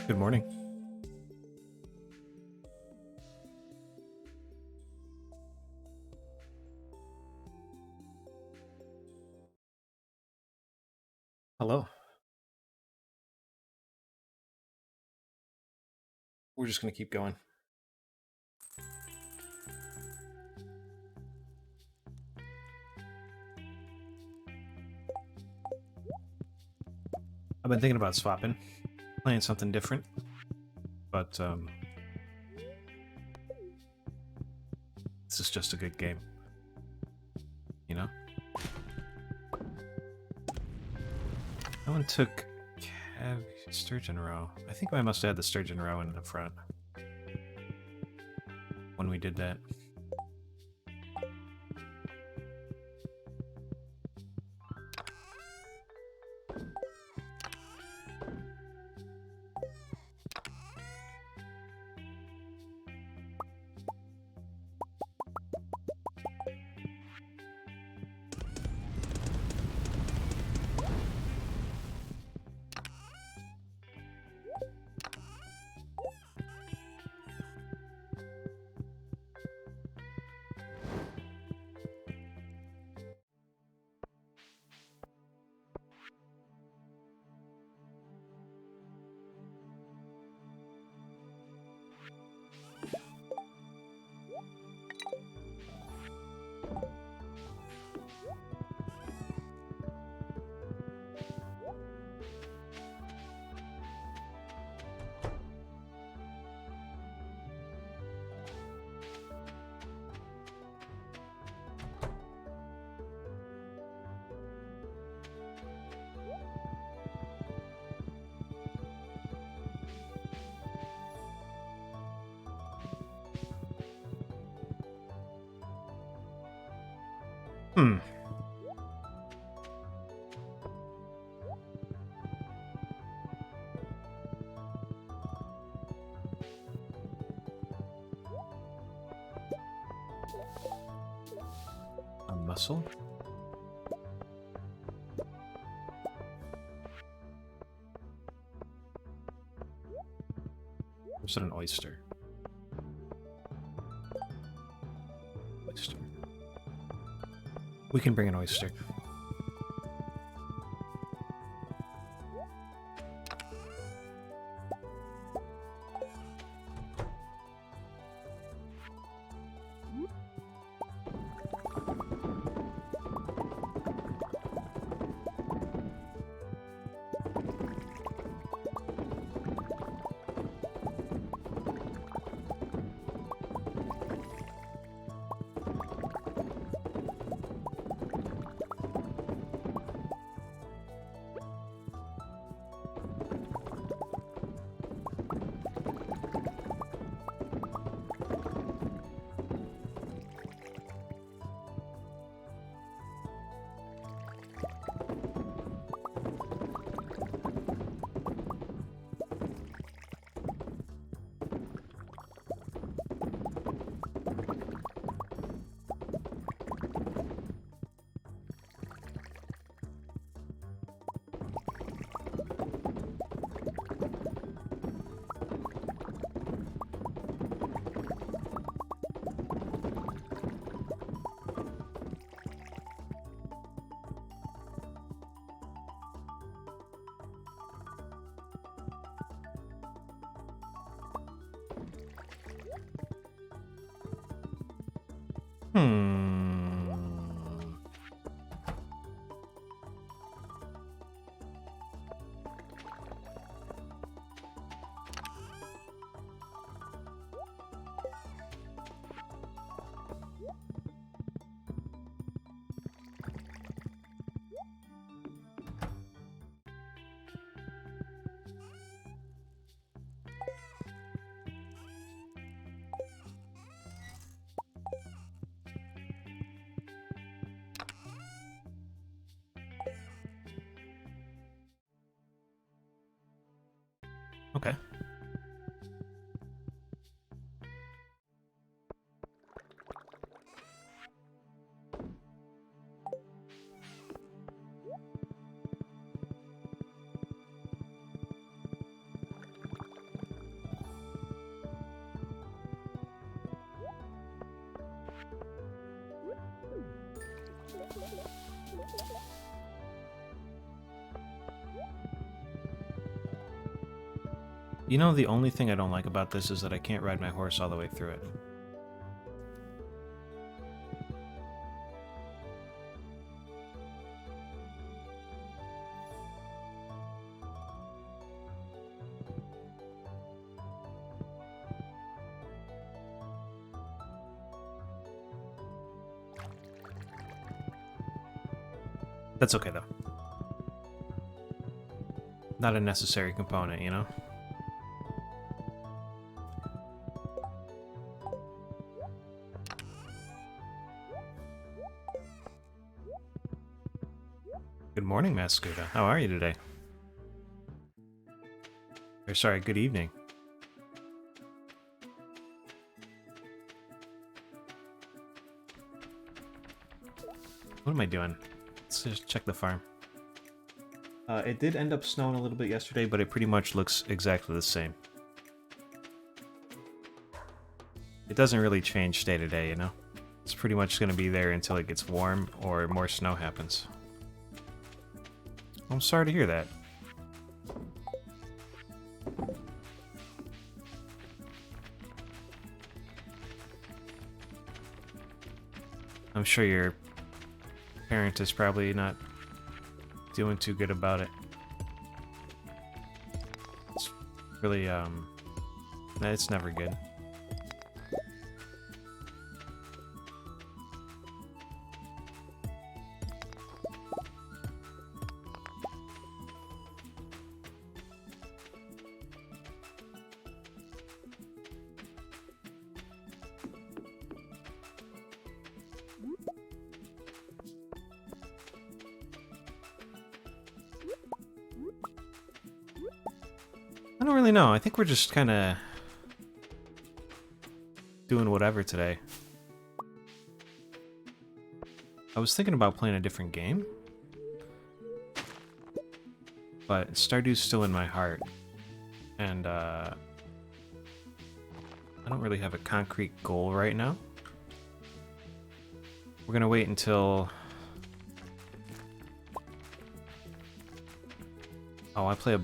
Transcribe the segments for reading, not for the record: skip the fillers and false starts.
Good morning. Hello. We're just going to keep going. I've been thinking about swapping, playing something different, but this is just a good game, you know? No one took Sturgeon Row. I think I must have had the Sturgeon Row in the front when we did that. Hmm. A mussel? Or is it an oyster? Oyster. We can bring an oyster. Hmm. Okay. You know, the only thing I don't like about this is that I can't ride my horse all the way through it. That's okay, though. Not a necessary component, you know? Good morning, Mascuda. How are you today? Or sorry, good evening. What am I doing? Let's just check the farm. It did end up snowing a little bit yesterday, but it pretty much looks exactly the same. It doesn't really change day to day, you know? It's pretty much going to be there until it gets warm or more snow happens. I'm sorry to hear that. I'm sure your parent is probably not doing too good about it. It's really, it's never good. I don't really know. I think we're just kind of doing whatever today. I was thinking about playing a different game, but Stardew's still in my heart, and I don't really have a concrete goal right now. We're gonna wait until... Oh, I play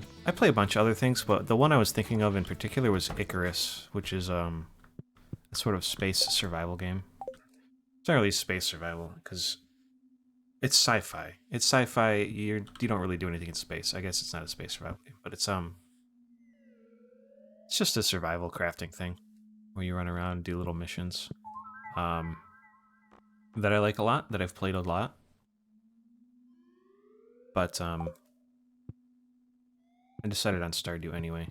a bunch of other things, but the one I was thinking of in particular was Icarus, which is a sort of space survival game. It's not really space survival because it's sci-fi. It's sci-fi. You don't really do anything in space. I guess it's not a space survival game, but it's just a survival crafting thing where you run around and do little missions. That I like a lot. That I've played a lot. But I decided on Stardew anyway.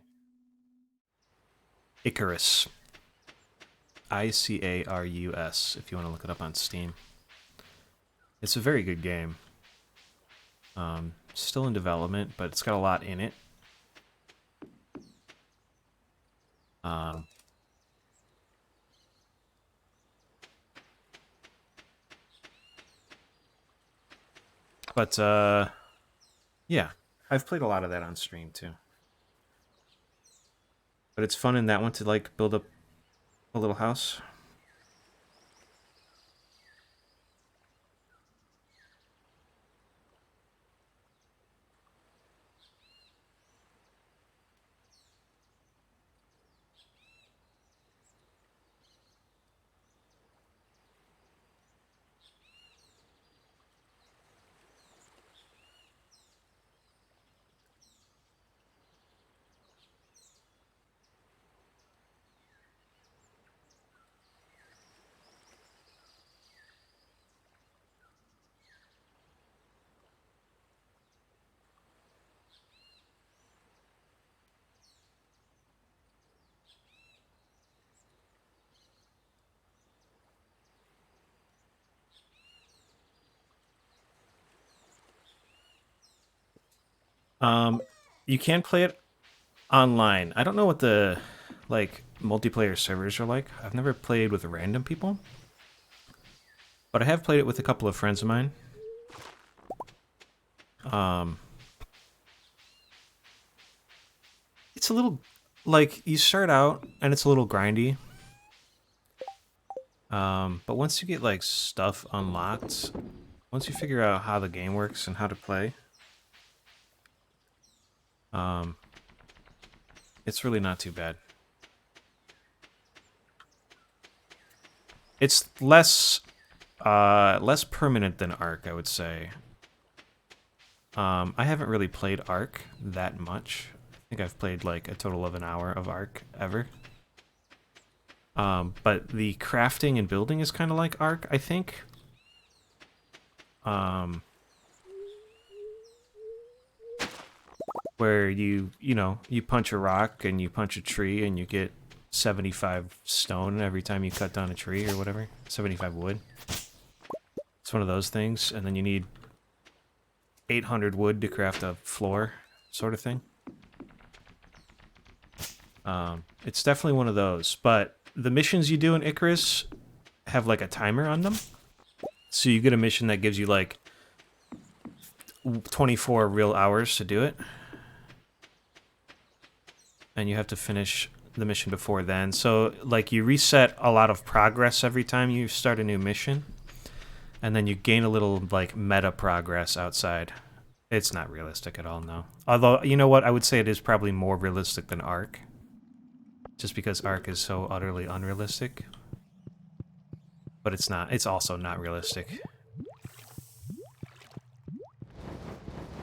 Icarus. Icarus, if you want to look it up on Steam. It's a very good game. Still in development, but it's got a lot in it. Yeah, I've played a lot of that on stream too. But it's fun in that one to like build up a little house. You can play it online. I don't know what the like multiplayer servers are like. I've never played with random people, but I have played it with a couple of friends of mine. It's a little like you start out and it's a little grindy. But once you get like stuff unlocked, once you figure out how the game works and how to play, It's really not too bad. It's less permanent than Ark, I would say. I haven't really played Ark that much. I think I've played like a total of an hour of Ark ever. But the crafting and building is kind of like Ark, I think. Where you punch a rock and you punch a tree and you get 75 stone every time you cut down a tree or whatever. 75 wood. It's one of those things, and then you need 800 wood to craft a floor, sort of thing. It's definitely one of those, but the missions you do in Icarus have like a timer on them. So you get a mission that gives you like 24 real hours to do it. And you have to finish the mission before then. So like you reset a lot of progress every time you start a new mission. And then you gain a little like meta progress outside. It's not realistic at all, no. Although, you know what? I would say it is probably more realistic than Ark. Just because Ark is so utterly unrealistic. But it's not. It's also not realistic.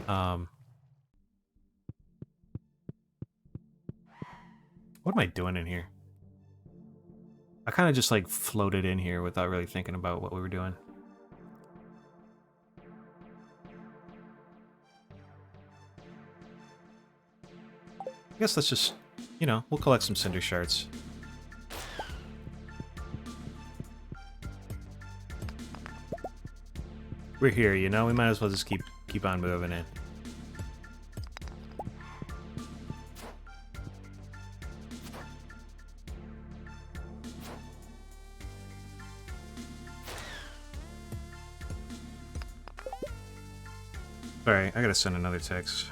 What am I doing in here? I kind of just like floated in here without really thinking about what we were doing. I guess let's just, we'll collect some cinder shards. We're here, we might as well just keep on moving in. Sorry, I gotta send another text.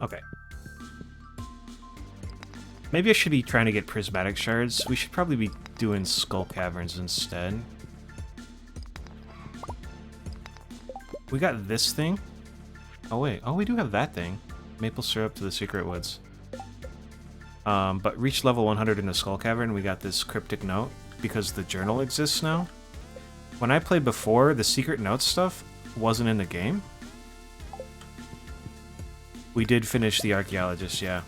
Okay. Maybe I should be trying to get prismatic shards. We should probably be doing skull caverns instead. We got this thing. Oh wait, we do have that thing. Maple syrup to the secret woods. But reach level 100 in the skull cavern, we got this cryptic note because the journal exists now. When I played before, the secret note stuff wasn't in the game. We did finish the archaeologist, yeah.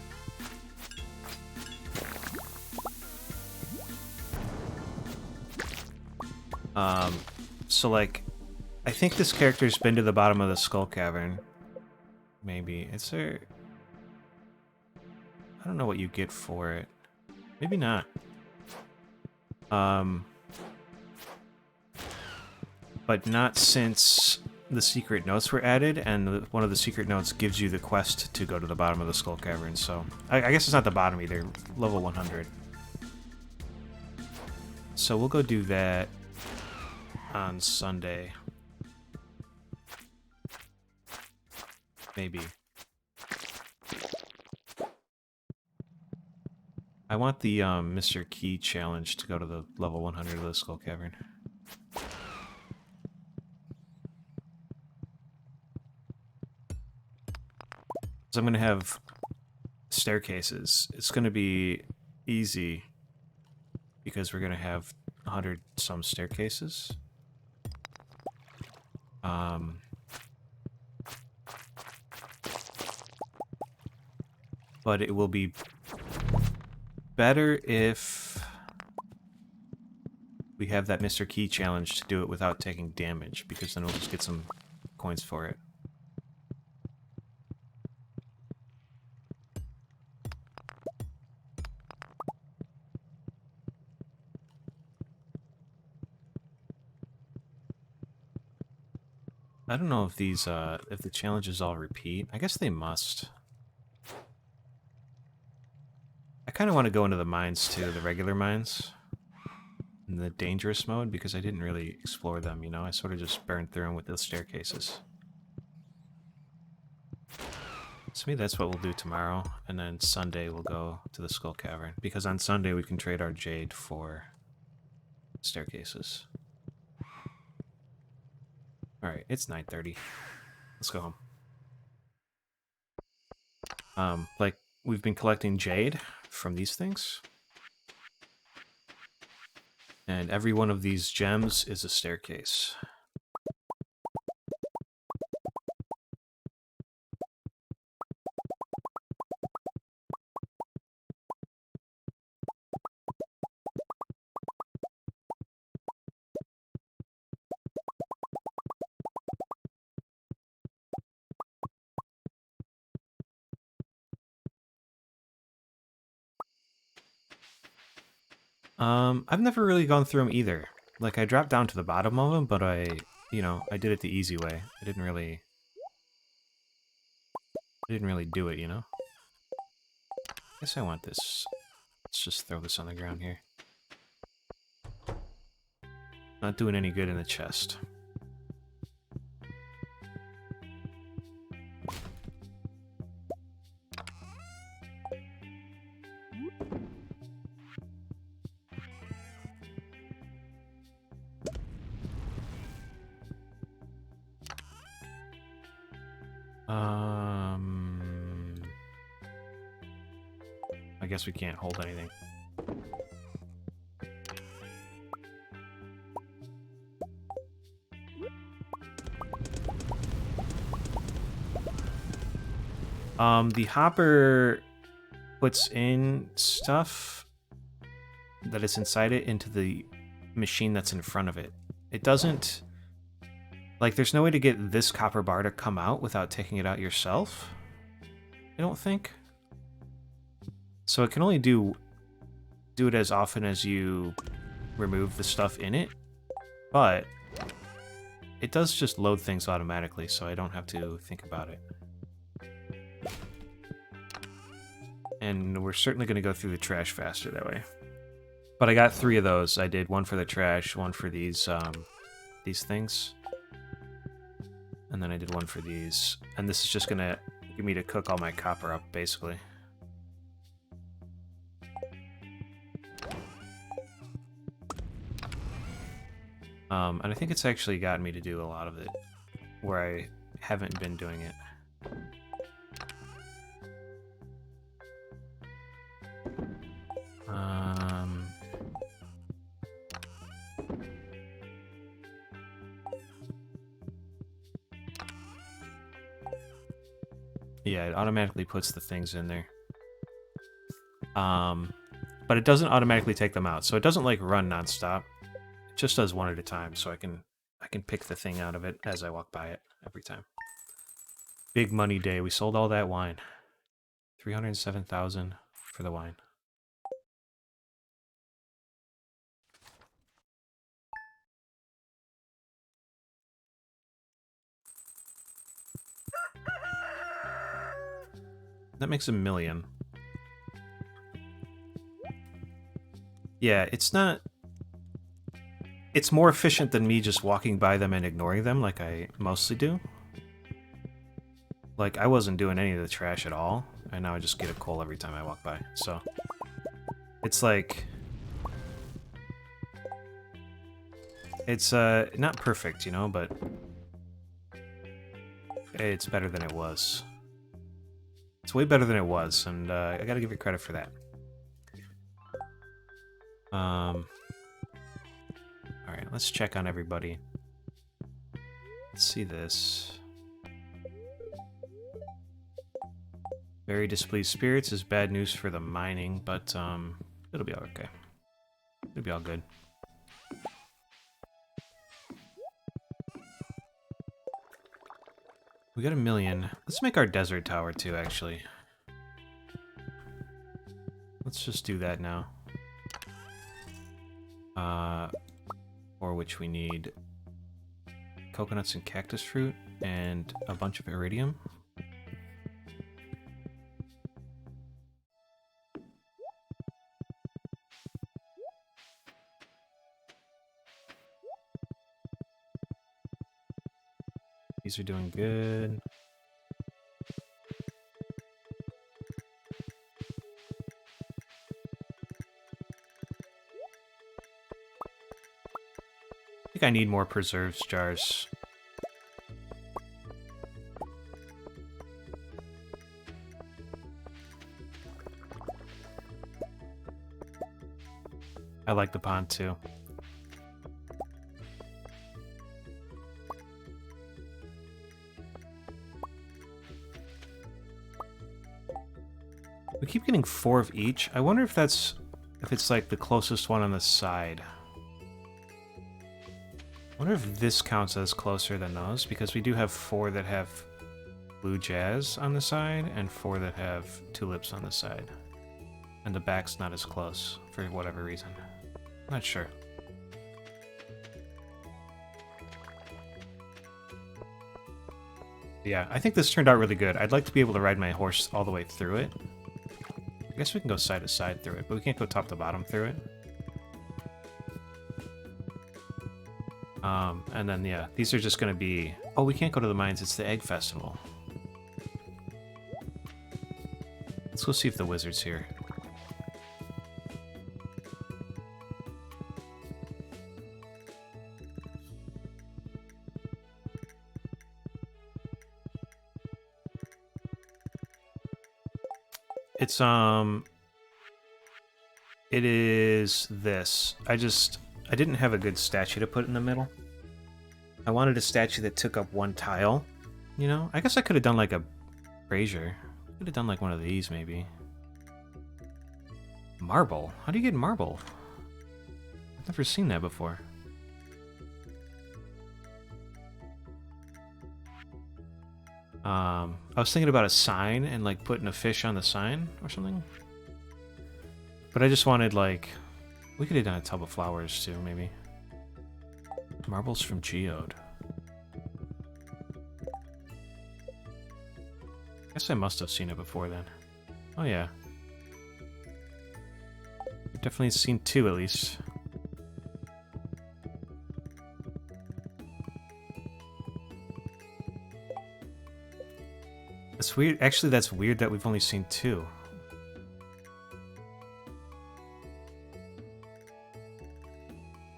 So like, I think this character's been to the bottom of the skull cavern. Maybe. Is there... I don't know what you get for it. Maybe not. But not since the secret notes were added, and one of the secret notes gives you the quest to go to the bottom of the skull cavern, so... I guess it's not the bottom either. Level 100. So we'll go do that on Sunday. Maybe. I want the Mr. Key challenge to go to the level 100 of the skull cavern. So I'm going to have staircases. It's going to be easy because we're going to have 100 some staircases. But it will be better if we have that Mr. Key challenge to do it without taking damage, because then we'll just get some coins for it. I don't know if these, if the challenges all repeat. I guess they must. I kind of want to go into the mines too, the regular mines. In the dangerous mode, because I didn't really explore them, you know? I sort of just burned through them with the staircases. So maybe that's what we'll do tomorrow, and then Sunday we'll go to the Skull Cavern, because on Sunday we can trade our jade for staircases. Alright, it's 9:30. Let's go home. Like, we've been collecting jade from these things. And every one of these gems is a staircase. I've never really gone through them either. Like, I dropped down to the bottom of them, but I did it the easy way. I didn't really do it, you know? I guess I want this. Let's just throw this on the ground here. Not doing any good in the chest. I guess we can't hold anything. The hopper puts in stuff that is inside it into the machine that's in front of it. It doesn't... Like, there's no way to get this copper bar to come out without taking it out yourself, I don't think. So it can only do it as often as you remove the stuff in it, but it does just load things automatically, so I don't have to think about it. And we're certainly going to go through the trash faster that way. But I got 3 of those. I did one for the trash, one for these things, and then I did one for these. And this is just going to get me to cook all my copper up, basically. And I think it's actually gotten me to do a lot of it where I haven't been doing it. Yeah, it automatically puts the things in there. But it doesn't automatically take them out, so it doesn't like run nonstop. It just does one at a time, so I can pick the thing out of it as I walk by it every time. Big money day. We sold all that wine. 307,000 for the wine. That makes $1 million. Yeah, it's not... It's more efficient than me just walking by them and ignoring them like I mostly do. Like, I wasn't doing any of the trash at all, and now I just get a coal every time I walk by, so... It's like... It's, not perfect, you know, but... It's better than it was. It's way better than it was, and I gotta give you credit for that. Alright, let's check on everybody. Let's see this. Very displeased spirits is bad news for the mining, but it'll be okay. It'll be all good. We got $1 million. Let's make our desert tower too, actually. Let's just do that now. For which we need coconuts and cactus fruit. and a bunch of iridium. These are doing good. I think I need more preserves jars. I like the pond too. We keep getting 4 of each. I wonder if it's like the closest one on the side. I wonder if this counts as closer than those, because we do have 4 that have blue jazz on the side and 4 that have tulips on the side. And the back's not as close for whatever reason. Not sure. Yeah, I think this turned out really good. I'd like to be able to ride my horse all the way through it. I guess we can go side to side through it, but we can't go top to bottom through it. And then, yeah, these are just going to be... Oh, we can't go to the mines. It's the Egg Festival. Let's go see if the wizard's here. It's, it is this. I didn't have a good statue to put in the middle. I wanted a statue that took up 1 tile, you know? I guess I could have done like a brazier. Could have done like one of these, maybe. Marble? How do you get marble? I've never seen that before. I was thinking about a sign and like putting a fish on the sign or something. But I just wanted like... We could have done a tub of flowers too, maybe. Marbles from Geode. Guess I must have seen it before then. Oh yeah. Definitely seen 2 at least. That's weird. Actually, that's weird that we've only seen 2.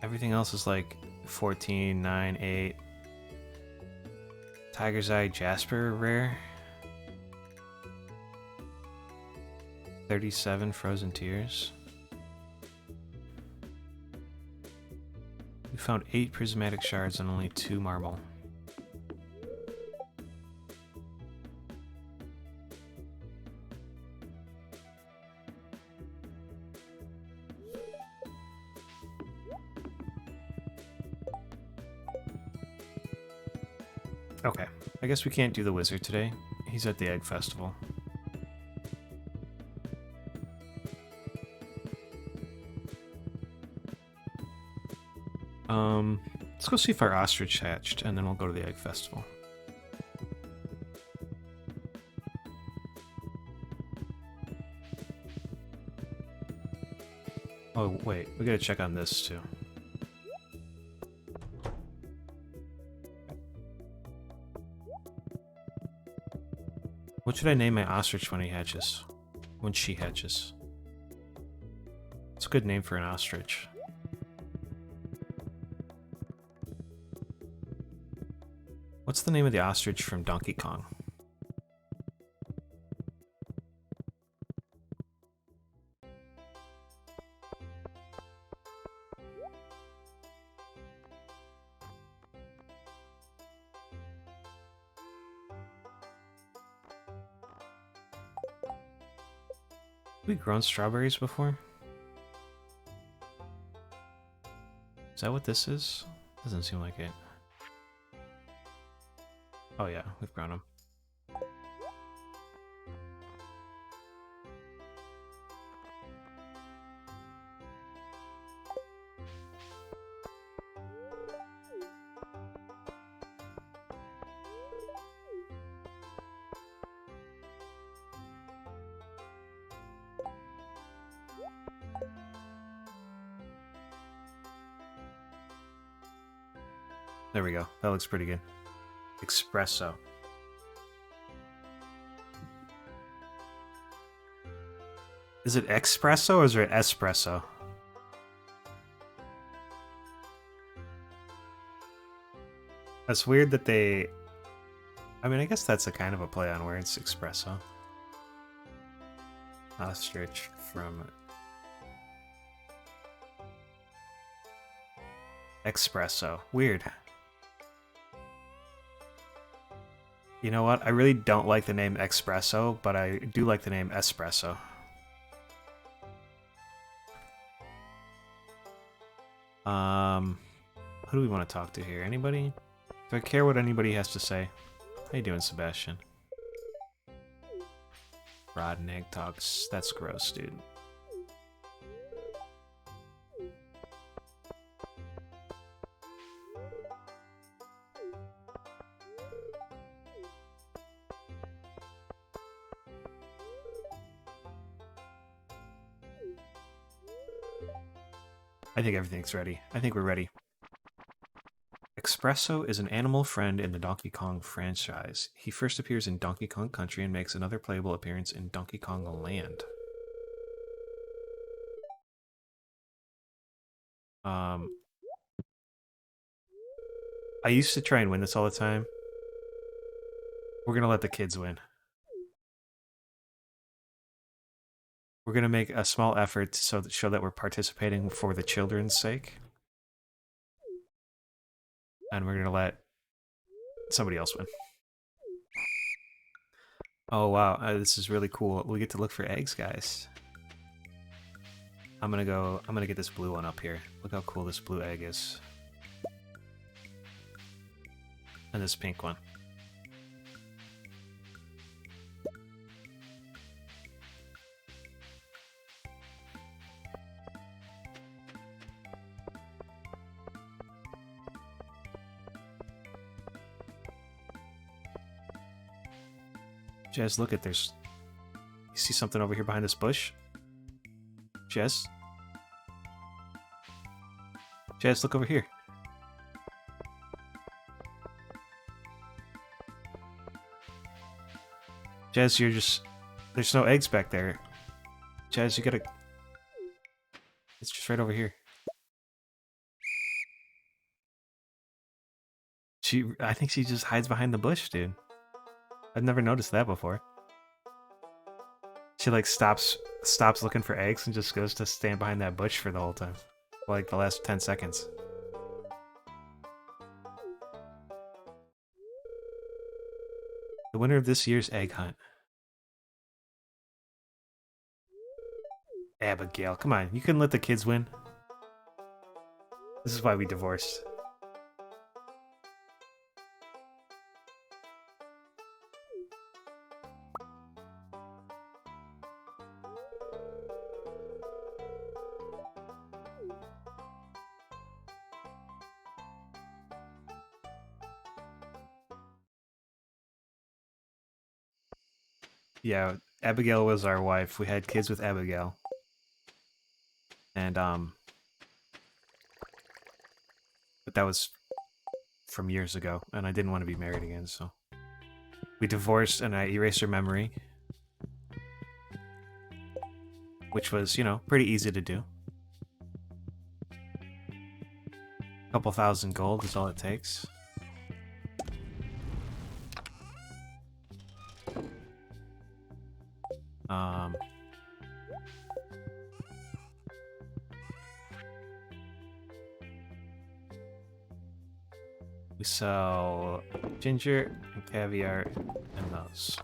Everything else is like 14, 9, 8. Tiger's Eye Jasper rare. 37 Frozen Tears. We found 8 prismatic shards and only 2 marble. Okay, I guess we can't do the wizard today. He's at the Egg Festival. Let's go see if our ostrich hatched, and then we'll go to the Egg Festival. Oh, wait, we gotta check on this, too. What should I name my ostrich when he hatches? When she hatches? It's a good name for an ostrich. What's the name of the ostrich from Donkey Kong? Have we grown strawberries before? Is that what this is? Doesn't seem like it. Oh yeah, we've grown them. There we go. That looks pretty good. Espresso. Is it espresso or is it espresso? That's weird that they... I mean, I guess that's a kind of a play on words, espresso. Ostrich from... Espresso. Weird. You know what? I really don't like the name Espresso, but I do like the name Espresso. Who do we want to talk to here? Anybody? Do I care what anybody has to say? How you doing, Sebastian? Rod and egg talks. That's gross, dude. I think everything's ready. I think we're ready. Espresso is an animal friend in the Donkey Kong franchise. He first appears in Donkey Kong Country and makes another playable appearance in Donkey Kong Land. I used to try and win this all the time. We're gonna let the kids win. We're gonna make a small effort to show that we're participating for the children's sake. And we're gonna let somebody else win. Oh wow, this is really cool. We get to look for eggs, guys. I'm gonna get this blue one up here. Look how cool this blue egg is. And this pink one. Jez, look at there's... You see something over here behind this bush? Jez? Jez, look over here. Jez, you're just... There's no eggs back there. Jez, you gotta... It's just right over here. I think she just hides behind the bush, dude. I've never noticed that before. She like stops looking for eggs and just goes to stand behind that bush for the whole time. For like the last 10 seconds. The winner of this year's egg hunt. Abigail, come on, you couldn't let the kids win. This is why we divorced. Yeah, Abigail was our wife. We had kids with Abigail. And, but that was from years ago, and I didn't want to be married again, so. We divorced, and I erased her memory. Which was, you know, pretty easy to do. A couple thousand gold is all it takes. We sell ginger and caviar and those.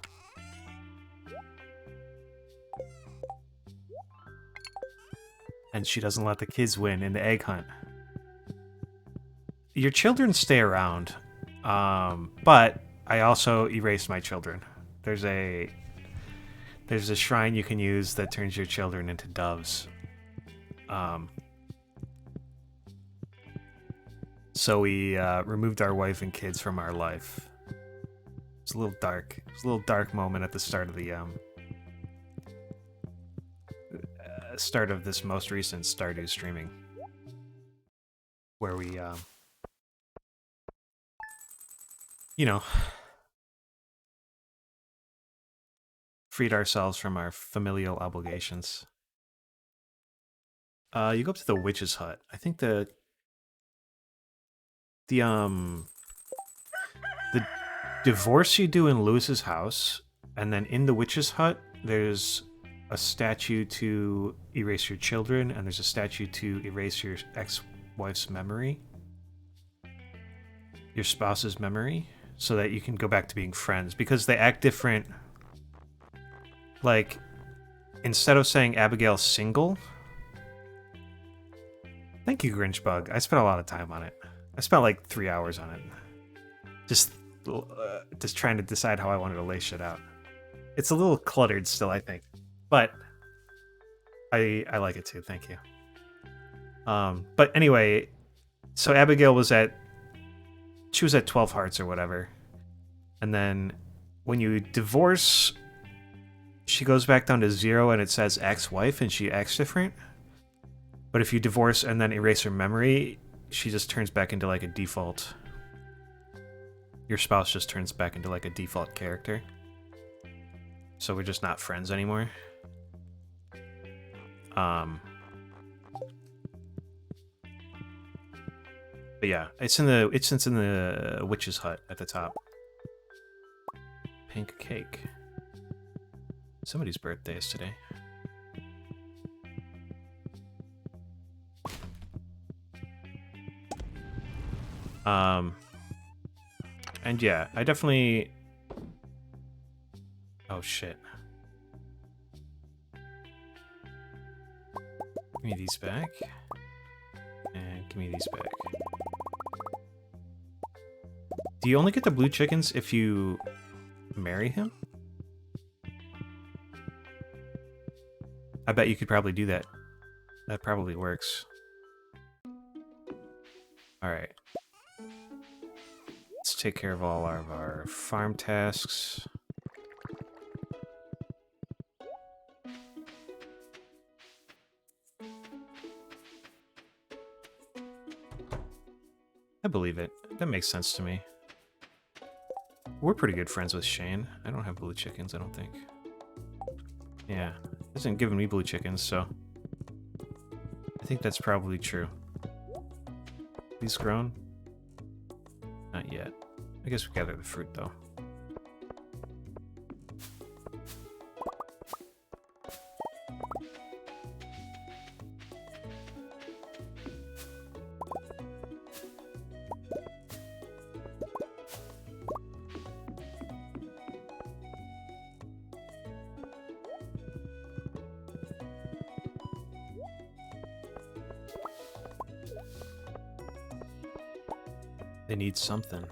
And she doesn't let the kids win in the egg hunt. Your children stay around, but I also erased my children. There's a shrine you can use that turns your children into doves. So we removed our wife and kids from our life. It's a little dark. It's a little dark moment at the start of the start of this most recent Stardew streaming, where we you know, freed ourselves from our familial obligations. You go up to the witch's hut. I think the um the divorce you do in Lewis's house, and then in the witch's hut, there's a statue to erase your children, and there's a statue to erase your ex-wife's memory, your spouse's memory, so that you can go back to being friends, because they act different. Like, instead of saying Abigail's single, thank you, Grinchbug. I spent a lot of time on it. I spent like 3 hours on it. Just trying to decide how I wanted to lay shit out. It's a little cluttered still, I think, but I like it too. Thank you. But anyway, so Abigail was at 12 hearts or whatever, and then when you divorce, she goes back down to 0, and it says ex-wife, and she acts different. But if you divorce and then erase her memory, she just turns back into like a default. Your spouse just turns back into like a default character. So we're just not friends anymore. But yeah, it's in the witch's hut at the top. Pink cake. Somebody's birthday is today. And yeah, I definitely... Oh shit. Give me these back. And give me these back. Do you only get the blue chickens if you marry him? I bet you could probably do that. That probably works. Alright. Let's take care of all of our farm tasks. I believe it. That makes sense to me. We're pretty good friends with Shane. I don't have blue chickens, I don't think. Yeah, he hasn't given me blue chickens, so... I think that's probably true. These grown? Not yet. I guess we gather the fruit, though. They need something.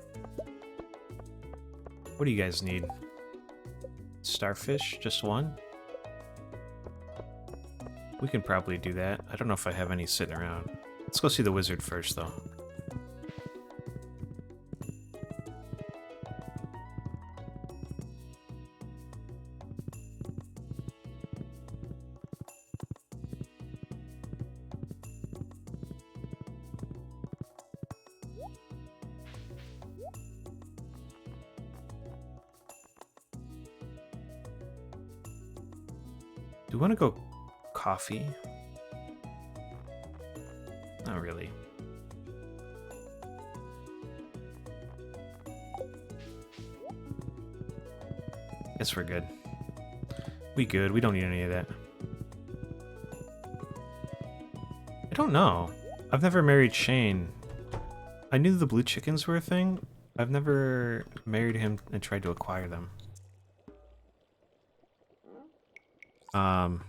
What do you guys need? Starfish? Just one? We can probably do that. I don't know if I have any sitting around. Let's go see the wizard first, though. Do we want to go coffee? Not really. Guess we're good. We good. We don't need any of that. I don't know. I've never married Shane. I knew the blue chickens were a thing. I've never married him and tried to acquire them. I'm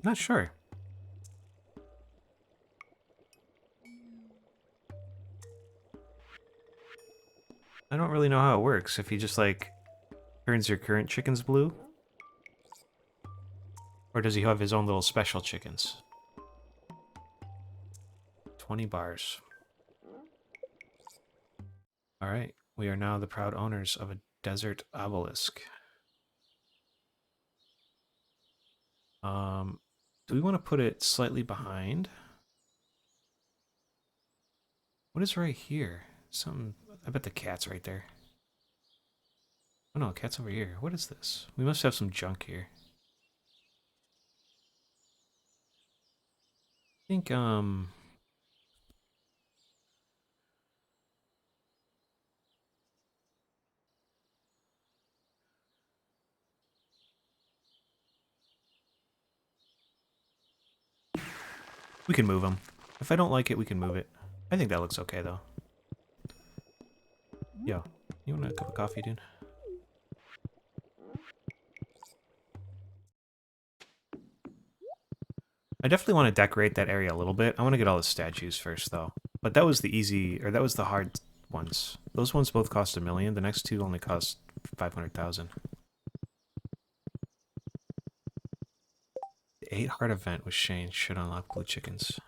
not sure. I don't really know how it works. If he just, like, turns your current chickens blue? Or does he have his own little special chickens? 20 bars. Alright, we are now the proud owners of a desert obelisk. Do we want to put it slightly behind? What is right here? Some. I bet the cat's right there. Oh no, cat's over here. What is this? We must have some junk here. I think, we can move them. If I don't like it, we can move it. I think that looks okay, though. Yo, you want a cup of coffee, dude? I definitely want to decorate that area a little bit. I want to get all the statues first, though. But that was the easy, or that was the hard ones. Those ones both cost $1 million. The next two only cost 500,000. The 8 heart event was changed. Should unlock blue chickens.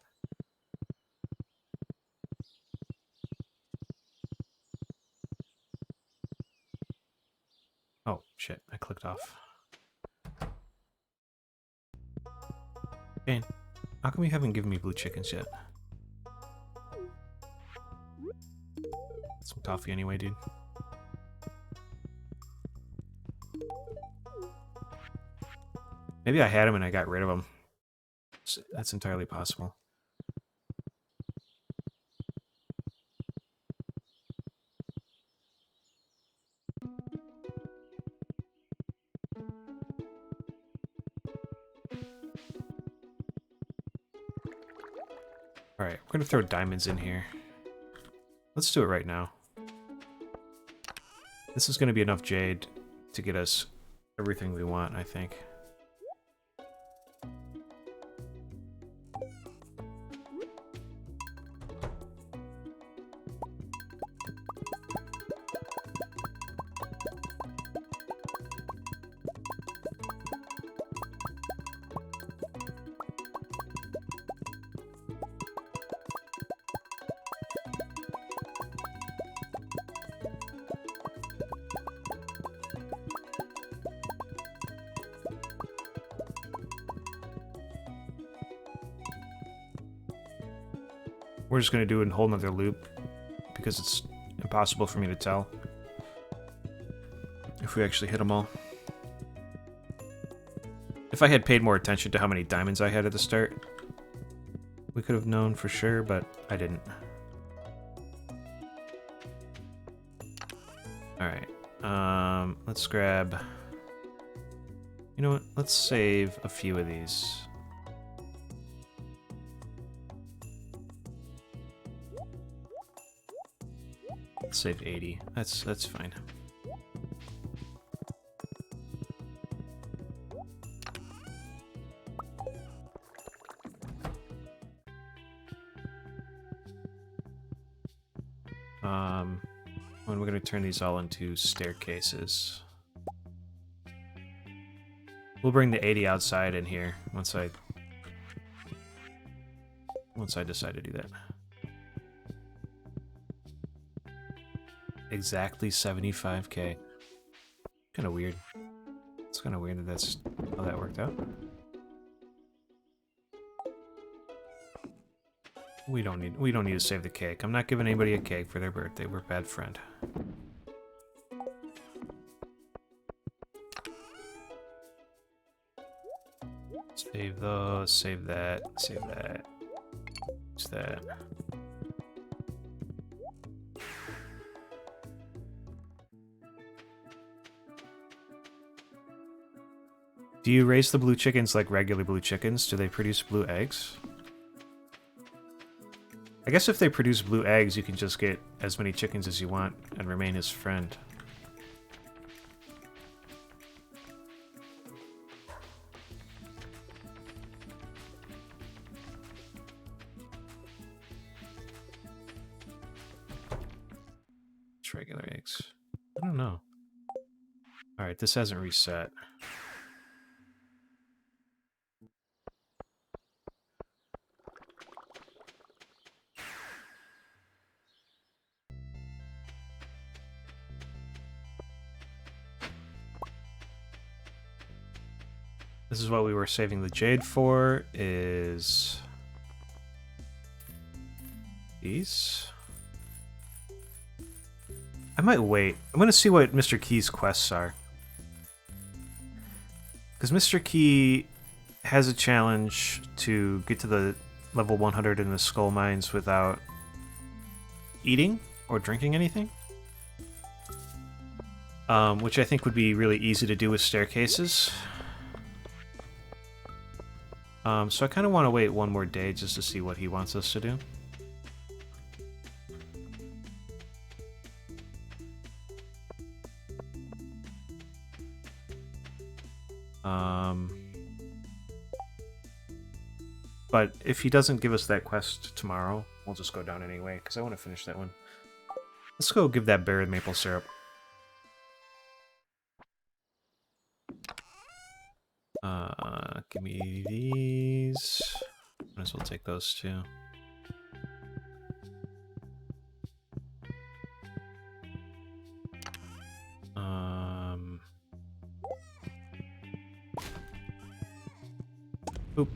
Oh, shit. I clicked off. Jane, how come you haven't given me blue chickens yet? Some coffee anyway, dude. Maybe I had them and I got rid of them. That's entirely possible. Alright, we're gonna throw diamonds in here. Let's do it right now. This is gonna be enough jade to get us everything we want, I think. We're just going to do a whole nother loop because it's impossible for me to tell if we actually hit them all. If I had paid more attention to how many diamonds I had at the start, we could have known for sure, but I didn't. Alright, let's grab... You know what? Let's save a few of these. Save 80. That's fine. And we're gonna turn these all into staircases. We'll bring the 80 outside in here once I decide to do that. Exactly 75k. Kind of weird. It's kind of weird that that's how that worked out. We don't need to save the cake. I'm not giving anybody a cake for their birthday. We're a bad friend. Save those, save that, save that. Use that. Do you raise the blue chickens like regular blue chickens? Do they produce blue eggs? I guess if they produce blue eggs, you can just get as many chickens as you want and remain his friend. It's regular eggs. I don't know. Alright, this hasn't reset. This is what we were saving the jade for, is these. I might wait. I'm gonna see what Mr. Key's quests are. Because Mr. Key has a challenge to get to the level 100 in the Skull Mines without eating or drinking anything. Which I think would be really easy to do with staircases. So I kind of want to wait one more day just to see what he wants us to do. But if he doesn't give us that quest tomorrow, we'll just go down anyway, because I want to finish that one. Let's go give that bear maple syrup. Give me these. Might as well take those too. Oop.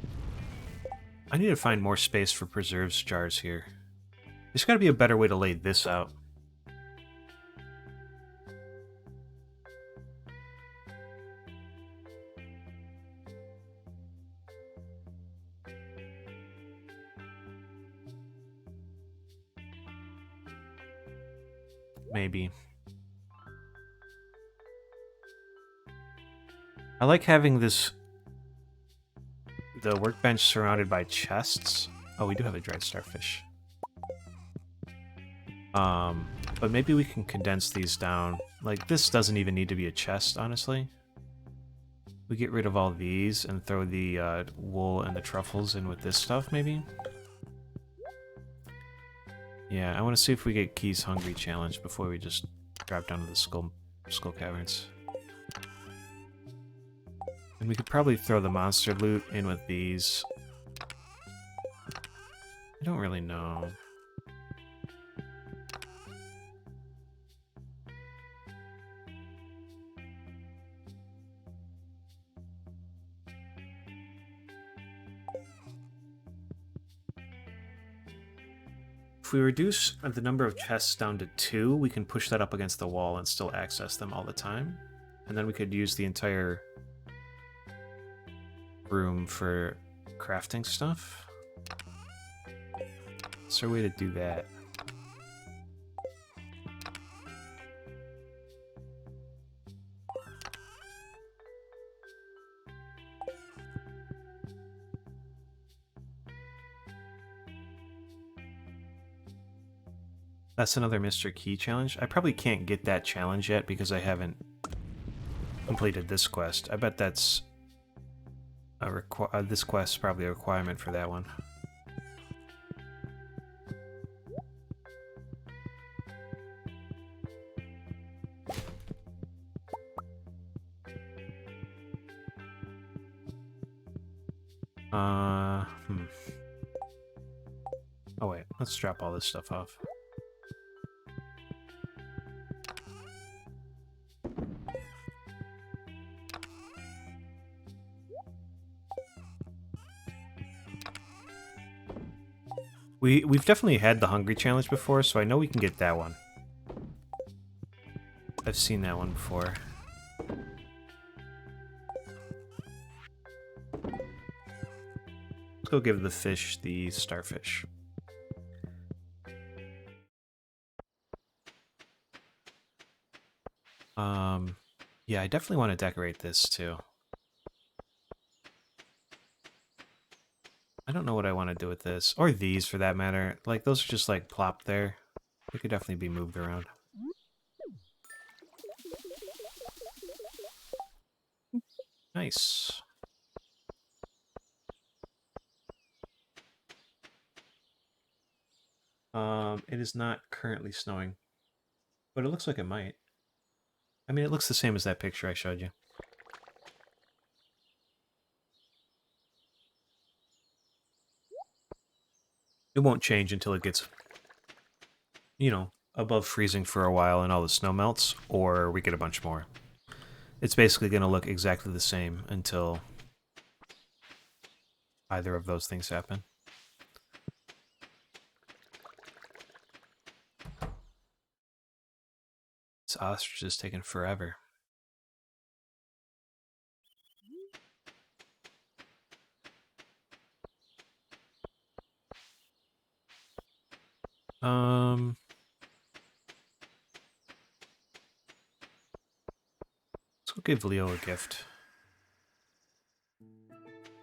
I need to find more space for preserves jars here. There's got to be a better way to lay this out. Maybe. I like having the workbench surrounded by chests. Oh, we do have a dried starfish. But maybe we can condense these down. Like, this doesn't even need to be a chest, honestly. We get rid of all these and throw the wool and the truffles in with this stuff, maybe? Yeah, I want to see if we get Key's Hungry challenge before we just drop down to the skull caverns. And we could probably throw the monster loot in with these. I don't really know. If we reduce the number of chests down to 2, we can push that up against the wall and still access them all the time. And then we could use the entire room for crafting stuff. Is there a way to do that? That's another Mr. Key challenge. I probably can't get that challenge yet because I haven't completed this quest. I bet that's this quest is probably a requirement for that one. Oh wait, let's drop all this stuff off. We've definitely had the Hungry challenge before, so I know we can get that one. I've seen that one before. Let's go give the fish the starfish. Yeah, I definitely want to decorate this too. I don't know what I want to do with this. Or these, for that matter. Like, those are just, like, plopped there. They could definitely be moved around. Nice. It is not currently snowing. But it looks like it might. I mean, it looks the same as that picture I showed you. It won't change until it gets, you know, above freezing for a while and all the snow melts, or we get a bunch more. It's basically going to look exactly the same until either of those things happen. This ostrich is taking forever. Let's go give Leo a gift.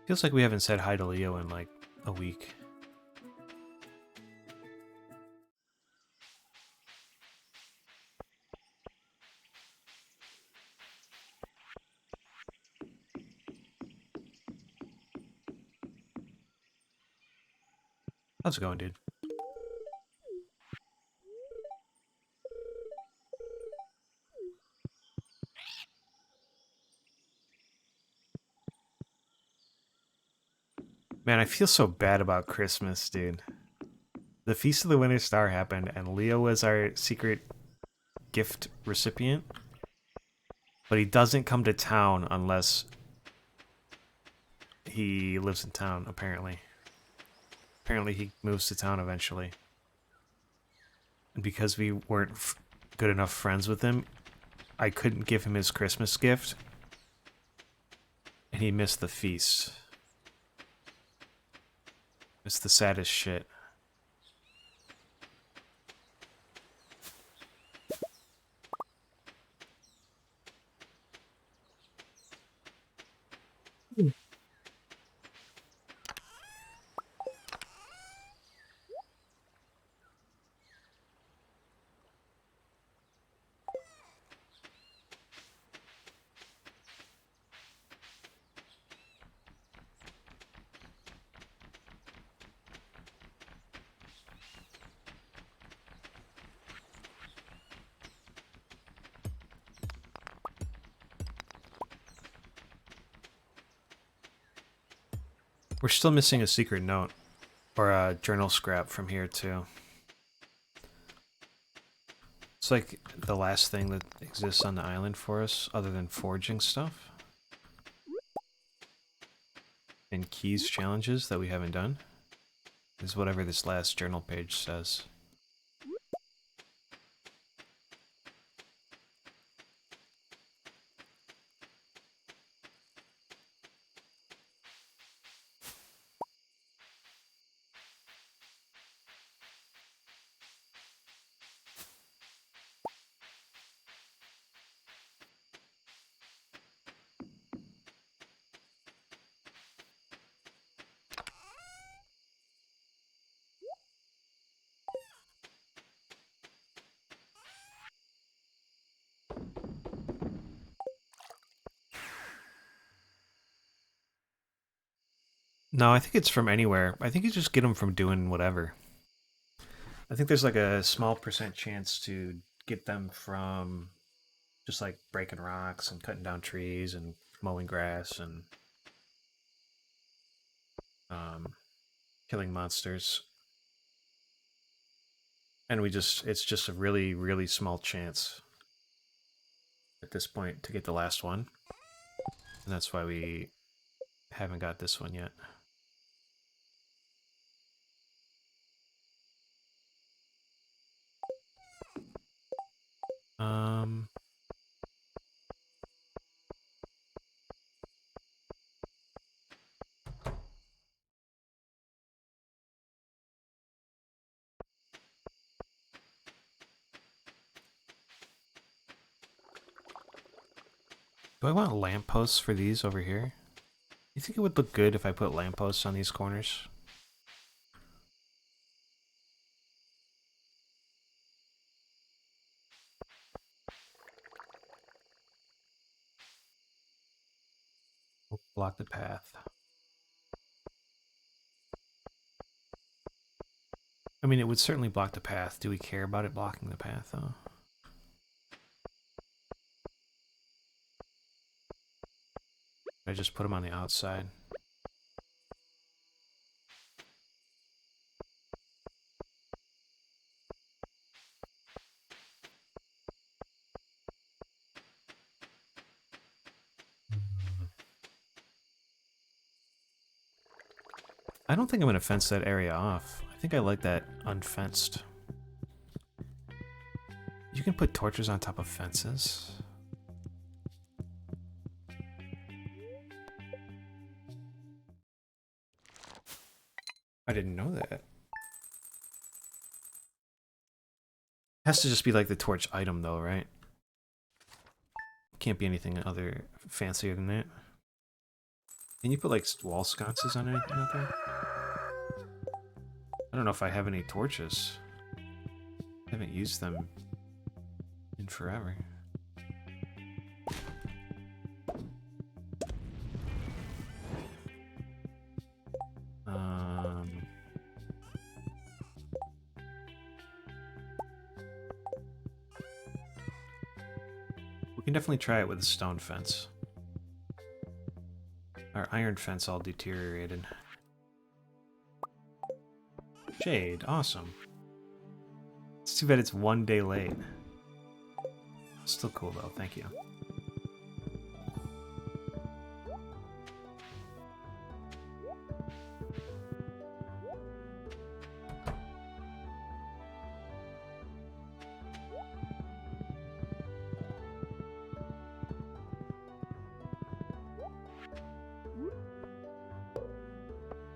Feels like we haven't said hi to Leo in like a week. How's it going, dude? Man, I feel so bad about Christmas, dude. The Feast of the Winter Star happened, and Leo was our secret gift recipient. But he doesn't come to town unless he lives in town, apparently. Apparently he moves to town eventually. And because we weren't good enough friends with him, I couldn't give him his Christmas gift. And he missed the feast. It's the saddest shit. We're still missing a secret note. Or a journal scrap from here, too. It's like the last thing that exists on the island for us, other than forging stuff. And keys challenges that we haven't done. Is whatever this last journal page says. No, I think it's from anywhere. I think you just get them from doing whatever. I think there's like a small percent chance to get them from just like breaking rocks and cutting down trees and mowing grass and killing monsters. And it's just a really, really small chance at this point to get the last one. And that's why we haven't got this one yet. Um, do I want lampposts for these over here? You think it would look good if I put lampposts on these corners? We'll block the path. I mean, it would certainly block the path. Do we care about it blocking the path, though? I just put them on the outside. I don't think I'm going to fence that area off. I think I like that unfenced. You can put torches on top of fences. I didn't know that. Has to just be like the torch item though, right? Can't be anything other fancier than that. Can you put like wall sconces on anything out there? I don't know if I have any torches. I haven't used them in forever. We can definitely try it with a stone fence. Our iron fence all deteriorated. Shade, awesome. It's too bad it's 1 day late. Still cool though, thank you.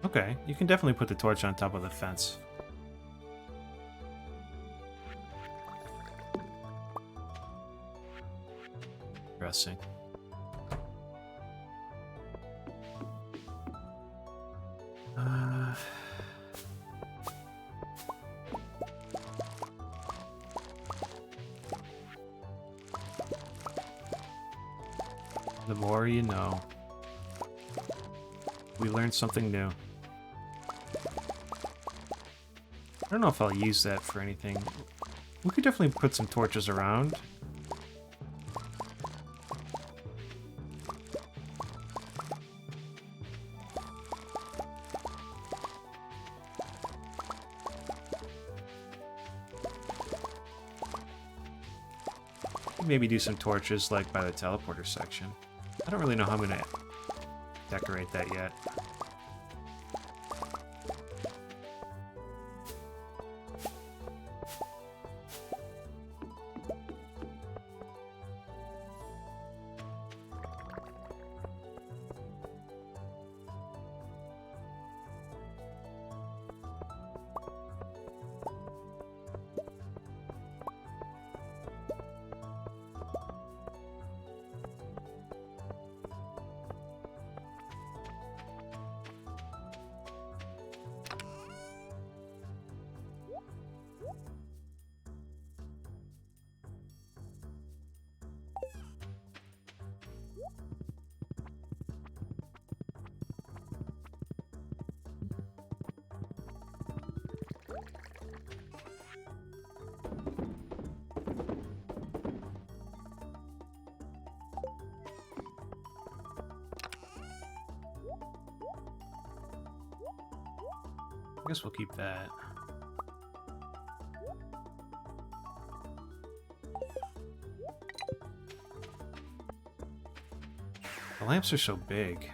Okay, you can definitely put the torch on top of the fence. Interesting. The more you know. We learned something new. I don't know if I'll use that for anything. We could definitely put some torches around. Maybe do some torches like by the teleporter section. I don't really know how I'm gonna decorate that yet. I guess we'll keep that. The lamps are so big.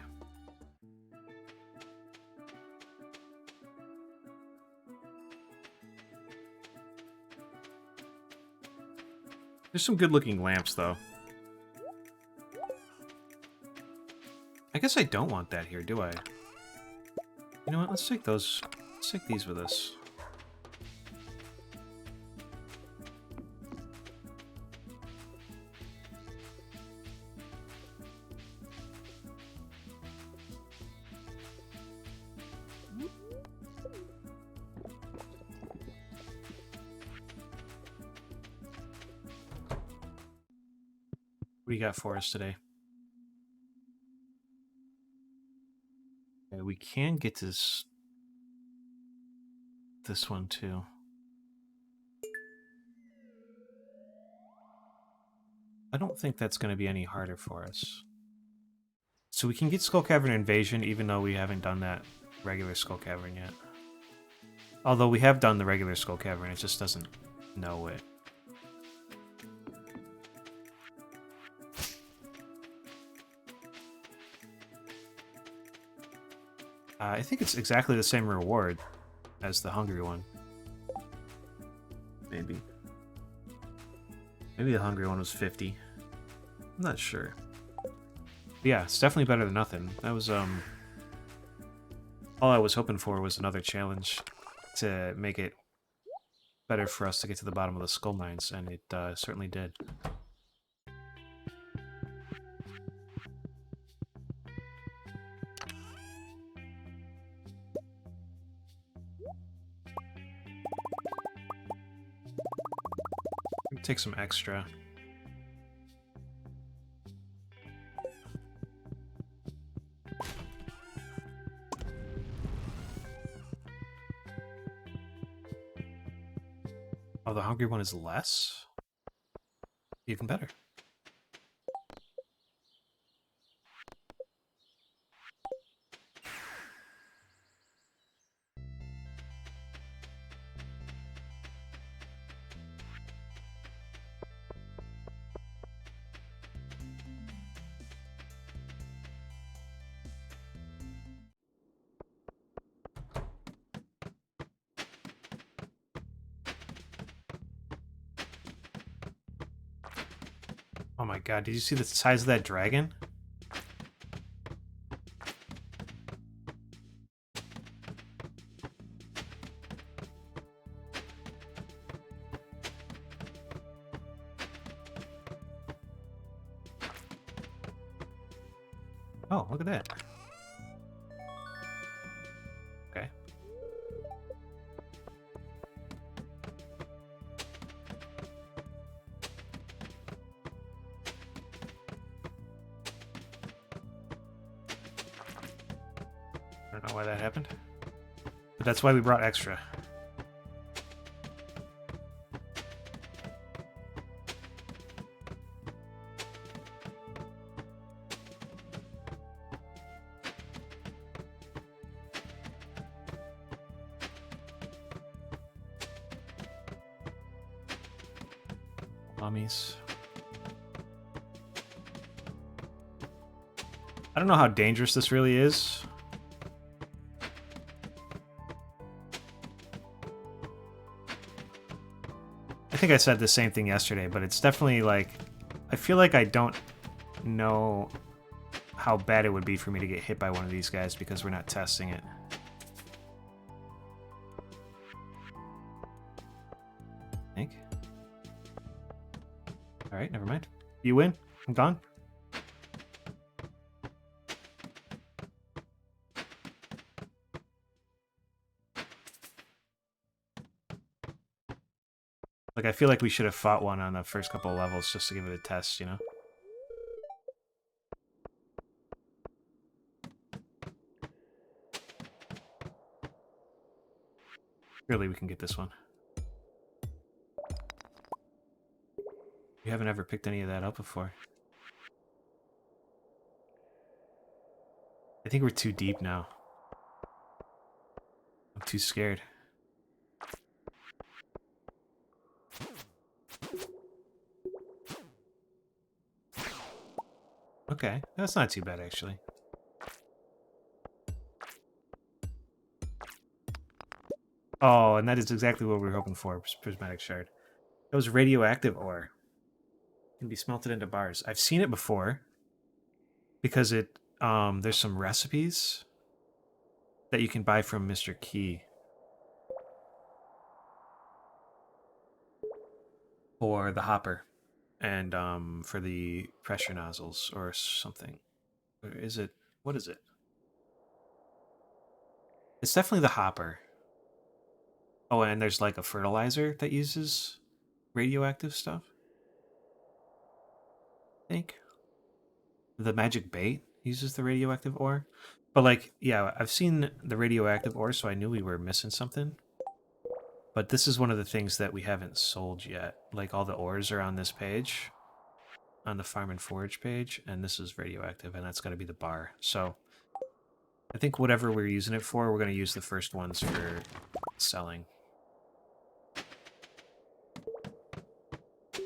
There's some good-looking lamps, though. I guess I don't want that here, do I? You know what? Let's take those. Let's take these with us. What do you got for us today? Okay, we can get this one too. I don't think that's going to be any harder for us. So we can get Skull Cavern Invasion even though we haven't done that regular Skull Cavern yet. Although we have done the regular Skull Cavern, it just doesn't know it. I think it's exactly the same reward as the hungry one. Maybe. Maybe the hungry one was 50. I'm not sure. But yeah, it's definitely better than nothing. That was, all I was hoping for was another challenge to make it better for us to get to the bottom of the skull mines, and it certainly did. Take some extra. Oh, the hungry one is less? Even better. Oh my god, did you see the size of that dragon? Oh, look at that. Okay. I don't know why that happened. But that's why we brought extra. Mummies. I don't know how dangerous this really is. I think I said the same thing yesterday, but it's definitely like, I feel like I don't know how bad it would be for me to get hit by one of these guys because we're not testing it. I think. Alright, never mind. You win. I'm gone. Like, I feel like we should have fought one on the first couple of levels just to give it a test, you know? Surely we can get this one. We haven't ever picked any of that up before. I think we're too deep now. I'm too scared. Okay, that's not too bad, actually. Oh, and that is exactly what we were hoping for, prismatic shard. That was radioactive ore. It can be smelted into bars. I've seen it before. Because it, there's some recipes that you can buy from Mr. Key. For the hopper. And, for the pressure nozzles or something. Or is it, what is it? It's definitely the hopper. Oh, and there's like a fertilizer that uses radioactive stuff. I think. The magic bait uses the radioactive ore. But like, yeah, I've seen the radioactive ore, so I knew we were missing something. But this is one of the things that we haven't sold yet. Like, all the ores are on this page. On the farm and forage page. And this is radioactive, and that's going to be the bar. So, I think whatever we're using it for, we're going to use the first ones for selling.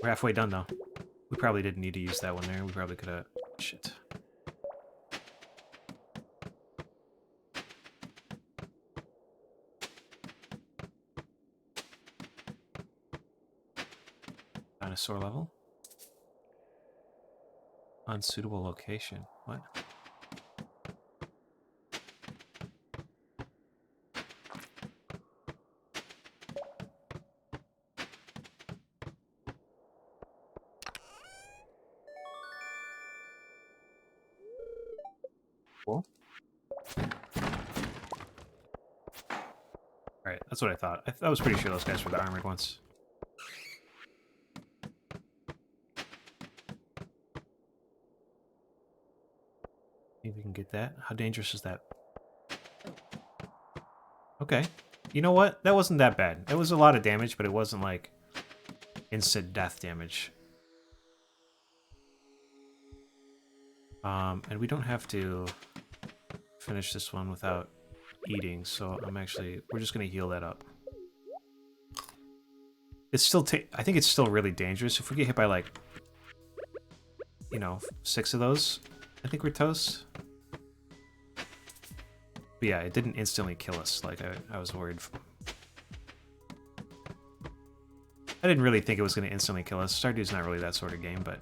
We're halfway done, though. We probably didn't need to use that one there. We probably could have... Shit. Dinosaur level. Unsuitable location. What? Cool. Alright, that's what I thought. I was pretty sure those guys were the armored ones. Maybe we can get that. How dangerous is that? Okay. You know what? That wasn't that bad. It was a lot of damage, but it wasn't like instant death damage. And we don't have to finish this one without eating, so we're just gonna heal that up. It's still, I think it's still really dangerous. If we get hit by like, you know, 6 of those, I think we're toast. But yeah, it didn't instantly kill us like I was worried. I didn't really think it was going to instantly kill us. Stardew's not really that sort of game, but...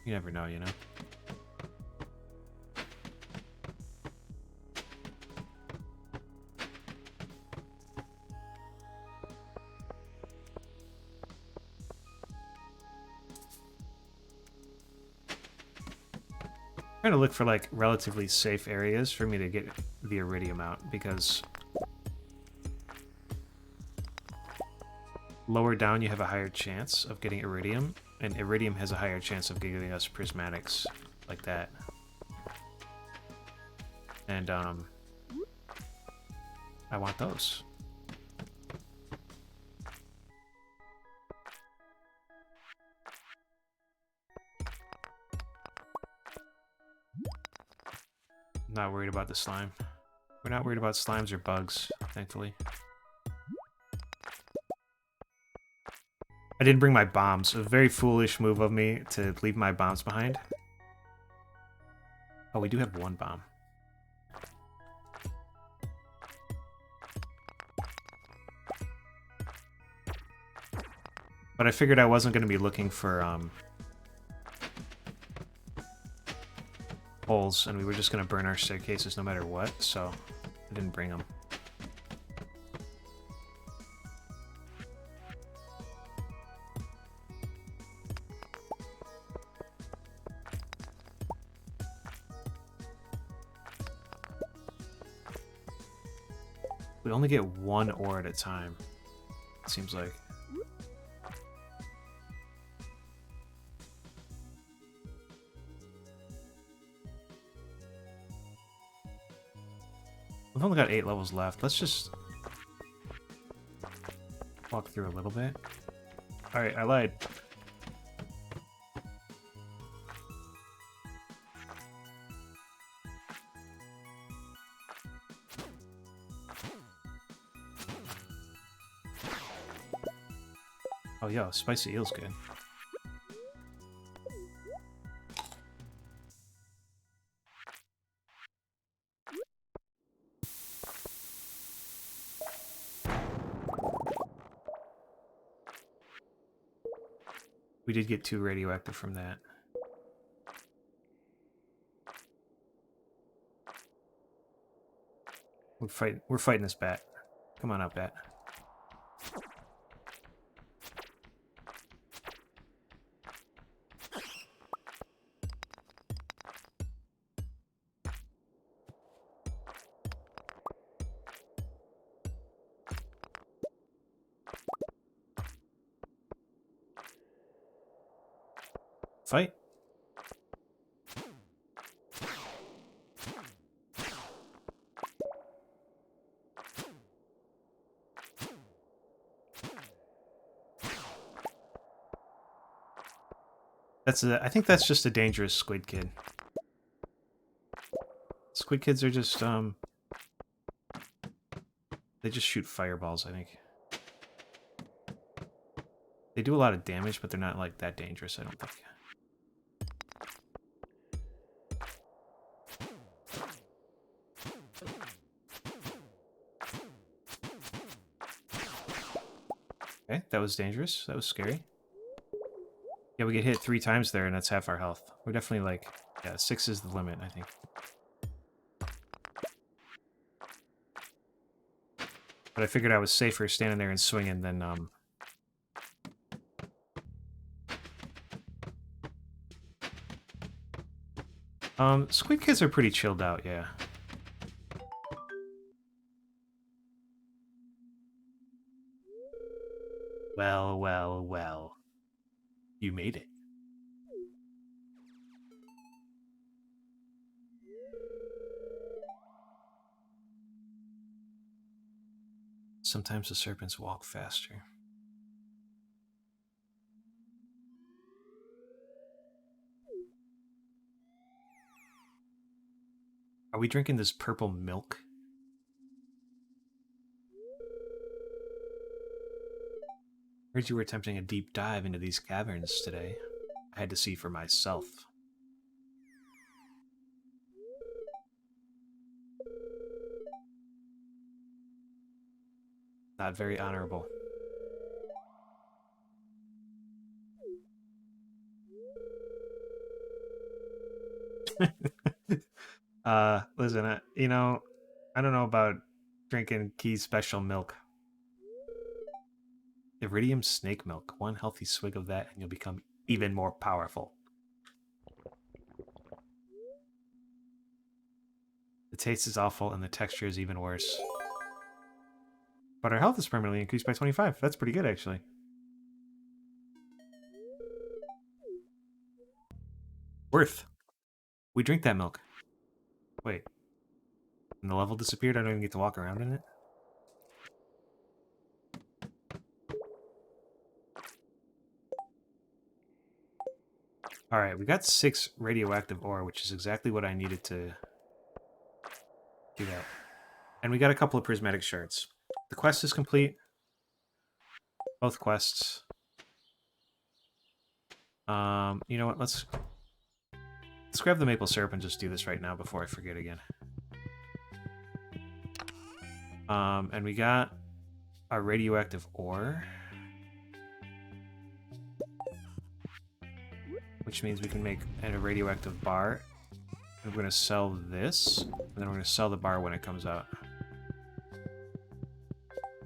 you never know, you know? Trying to look for like relatively safe areas for me to get the iridium out, because lower down you have a higher chance of getting iridium, and iridium has a higher chance of giving us prismatics like that. And I want those. I'm not worried about the slime. We're not worried about slimes or bugs, thankfully. I didn't bring my bombs. A very foolish move of me to leave my bombs behind. Oh, we do have 1 bomb. But I figured I wasn't going to be looking for holes, and we were just going to burn our staircases no matter what, so I didn't bring them. We only get 1 ore at a time, it seems like. We've only got 8 levels left. Let's just walk through a little bit. Alright, I lied. Oh, yo, spicy eel's good. We did get 2 radioactive from that. We're fighting this bat. Come on out, bat. Fight. I think that's just a dangerous squid kid. Squid kids are just, they just shoot fireballs, I think. They do a lot of damage, but they're not, like, that dangerous, I don't think. Okay, that was dangerous. That was scary. Yeah, we get hit 3 times there, and that's half our health. We're definitely like... Yeah, 6 is the limit, I think. But I figured I was safer standing there and swinging than, Squid Kids are pretty chilled out, yeah. Well, well, well. You made it. Sometimes the serpents walk faster. Are we drinking this purple milk? Heard you were attempting a deep dive into these caverns today. I had to see for myself. Not very honorable. Listen, you know, I don't know about drinking Key's special milk. Iridium snake milk. One healthy swig of that and you'll become even more powerful. The taste is awful and the texture is even worse. But our health is permanently increased by 25. That's pretty good, actually. Worth. We drink that milk. Wait. And the level disappeared? I don't even get to walk around in it? Alright, we got 6 radioactive ore, which is exactly what I needed to do that. And we got a couple of prismatic shards. The quest is complete. Both quests. You know what? Let's grab the maple syrup and just do this right now before I forget again. And we got our radioactive ore, which means we can make a radioactive bar. And we're going to sell this, and then we're going to sell the bar when it comes out.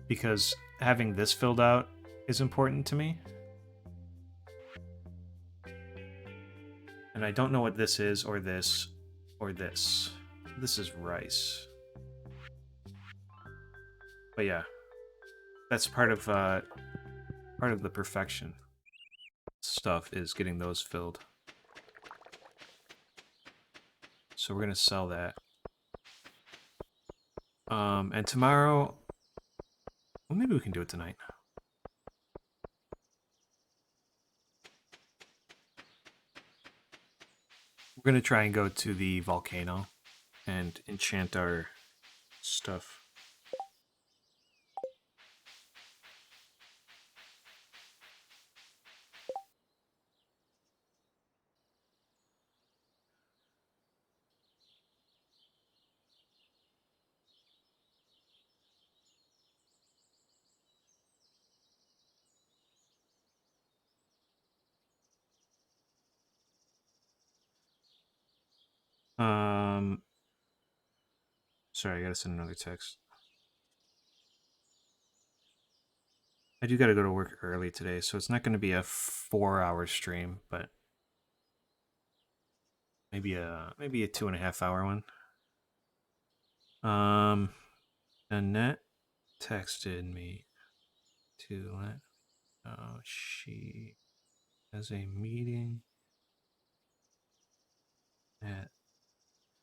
Because having this filled out is important to me. And I don't know what this is, or this, or this. This is rice. But yeah, that's part of the perfection stuff, is getting those filled. So we're gonna sell that. And tomorrow, well, maybe we can do it tonight. We're gonna try and go to the volcano and enchant our stuff. Sorry, I gotta send another text. I do gotta go to work early today, so it's not gonna be a 4-hour stream, but maybe a 2.5-hour one. Annette texted me to let know she has a meeting at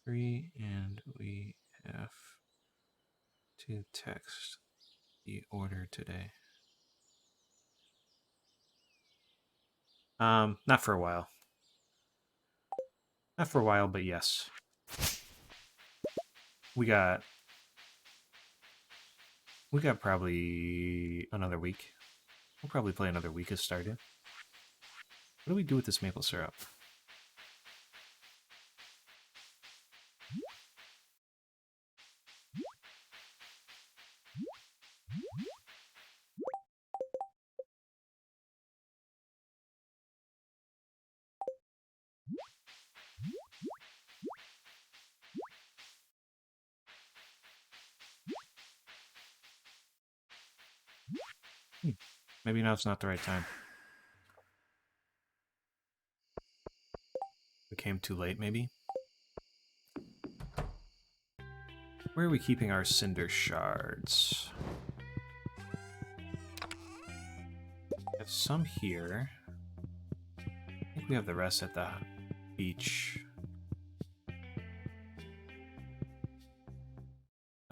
3 and we have to text the order today. Not for a while. Not for a while, but yes. We got probably another week. We'll probably play another week of Stardew. What do we do with this maple syrup? Maybe now's not the right time. We came too late, maybe? Where are we keeping our cinder shards? We have some here. I think we have the rest at the beach. I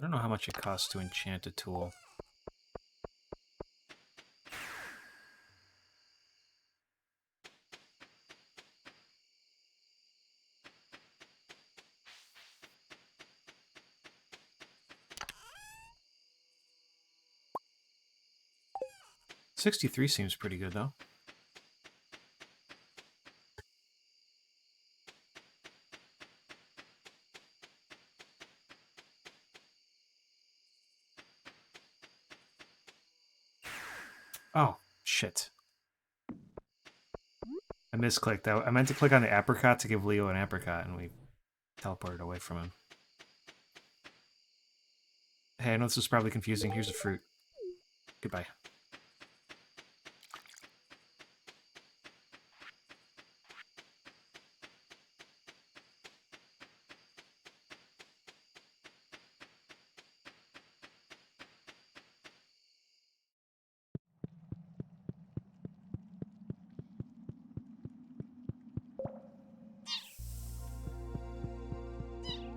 don't know how much it costs to enchant a tool. $63 seems pretty good, though. Oh, shit. I misclicked. I meant to click on the apricot to give Leo an apricot, and we teleported away from him. Hey, I know this is probably confusing. Here's a fruit. Goodbye.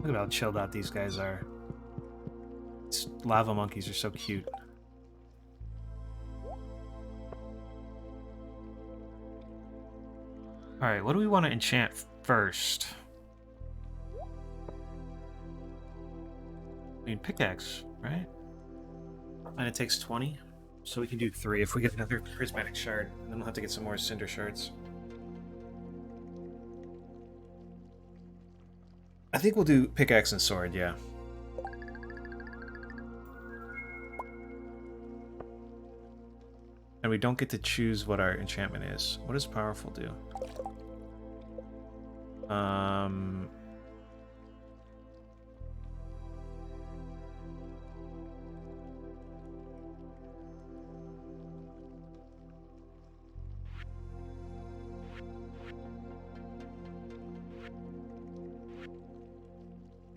Look at how chilled out these guys are. These lava monkeys are so cute. Alright, what do we want to enchant first? I mean, pickaxe, right? And it takes 20, so we can do 3 if we get another prismatic shard, and then we'll have to get some more cinder shards. I think we'll do pickaxe and sword, yeah. And we don't get to choose what our enchantment is. What does powerful do?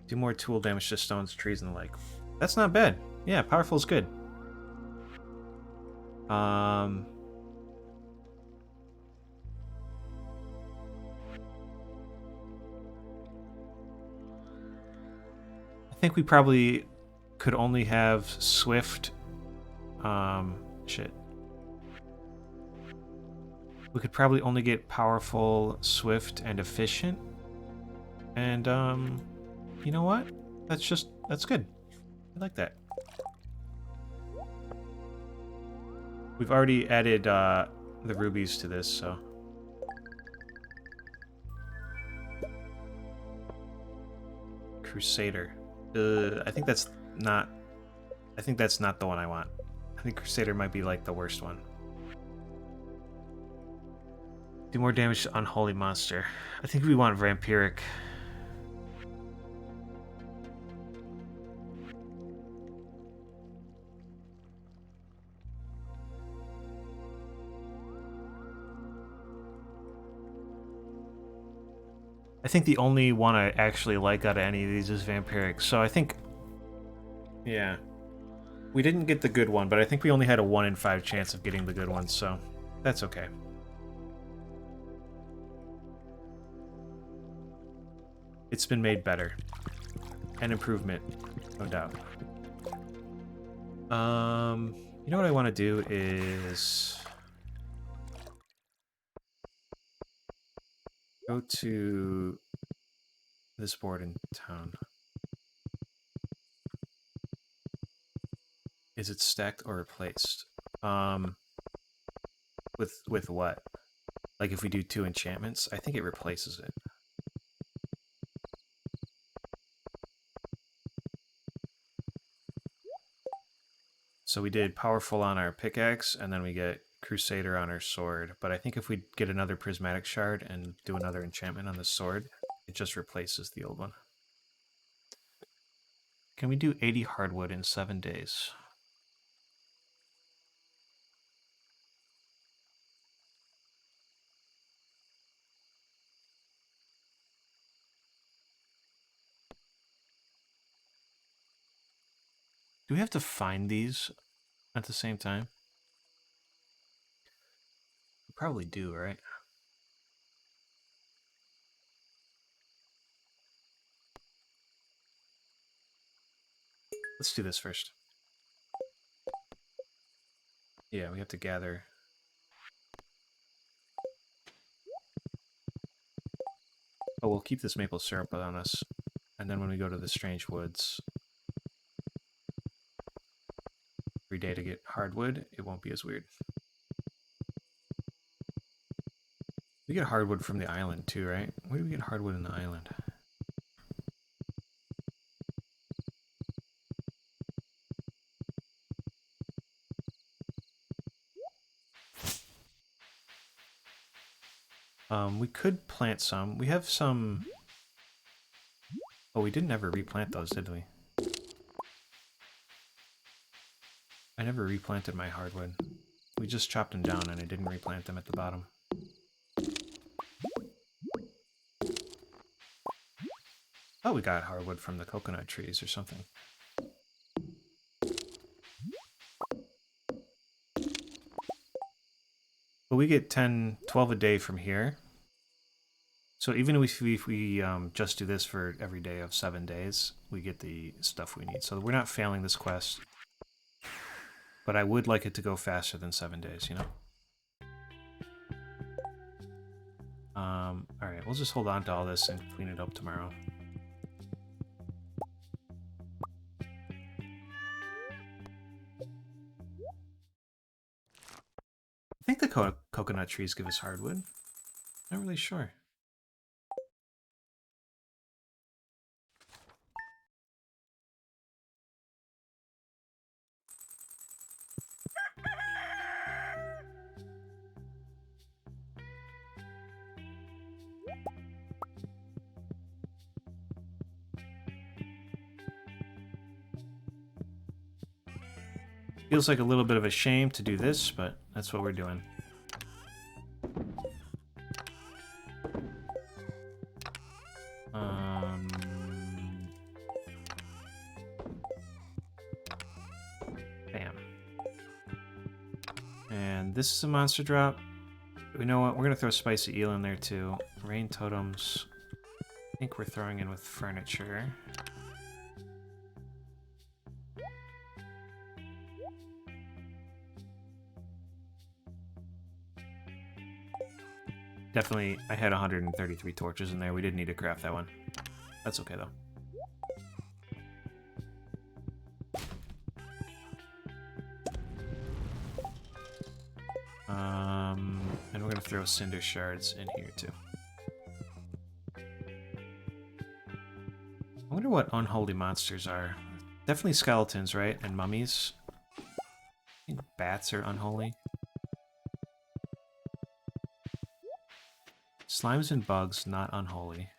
Do more tool damage to stones, trees, and the like. That's not bad. Yeah, powerful is good. I think we probably could only have swift. Shit. We could probably only get powerful, swift, and efficient. And, you know what? That's good. I like that. We've already added, the rubies to this, so. Crusader. I think that's not the one I want. I think Crusader might be, like, the worst one. Do more damage to Unholy Monster. I think we want Vampiric. I think the only one I actually like out of any of these is Vampiric, so I think... Yeah. We didn't get the good one, but I think we only had a 1 in 5 chance of getting the good one, so that's okay. It's been made better. An improvement, no doubt. You know what I want to do is... go to this board in town. Is it stacked or replaced? With what? Like if we do 2 enchantments, I think it replaces it. So we did powerful on our pickaxe, and then we get Crusader on our sword. But I think if we get another prismatic shard and do another enchantment on the sword, it just replaces the old one. Can we do 80 hardwood in 7 days? Do we have to find these at the same time? We probably do, right? Let's do this first. Yeah, we have to gather. Oh, we'll keep this maple syrup on us. And then when we go to the Strange Woods every day to get hardwood, it won't be as weird. We get hardwood from the island too, right? Where do we get hardwood in the island? We could plant some. We have some... Oh, we didn't ever replant those, did we? I never replanted my hardwood. We just chopped them down and I didn't replant them at the bottom. Oh, we got hardwood from the coconut trees or something. But we get 10, 12 a day from here. So even if we just do this for every day of 7 days, we get the stuff we need. So we're not failing this quest. But I would like it to go faster than 7 days, you know? Alright, we'll just hold on to all this and clean it up tomorrow. I think the coconut trees give us hardwood. Not really sure. Feels like a little bit of a shame to do this, but that's what we're doing. Bam. And this is a monster drop. You know what? We're going to throw spicy eel in there too. Rain totems. I think we're throwing in with furniture. Definitely, I had 133 torches in there. We didn't need to craft that one. That's okay, though. And we're going to throw cinder shards in here, too. I wonder what unholy monsters are. Definitely skeletons, right? And mummies. I think bats are unholy. Slimes and bugs, not unholy.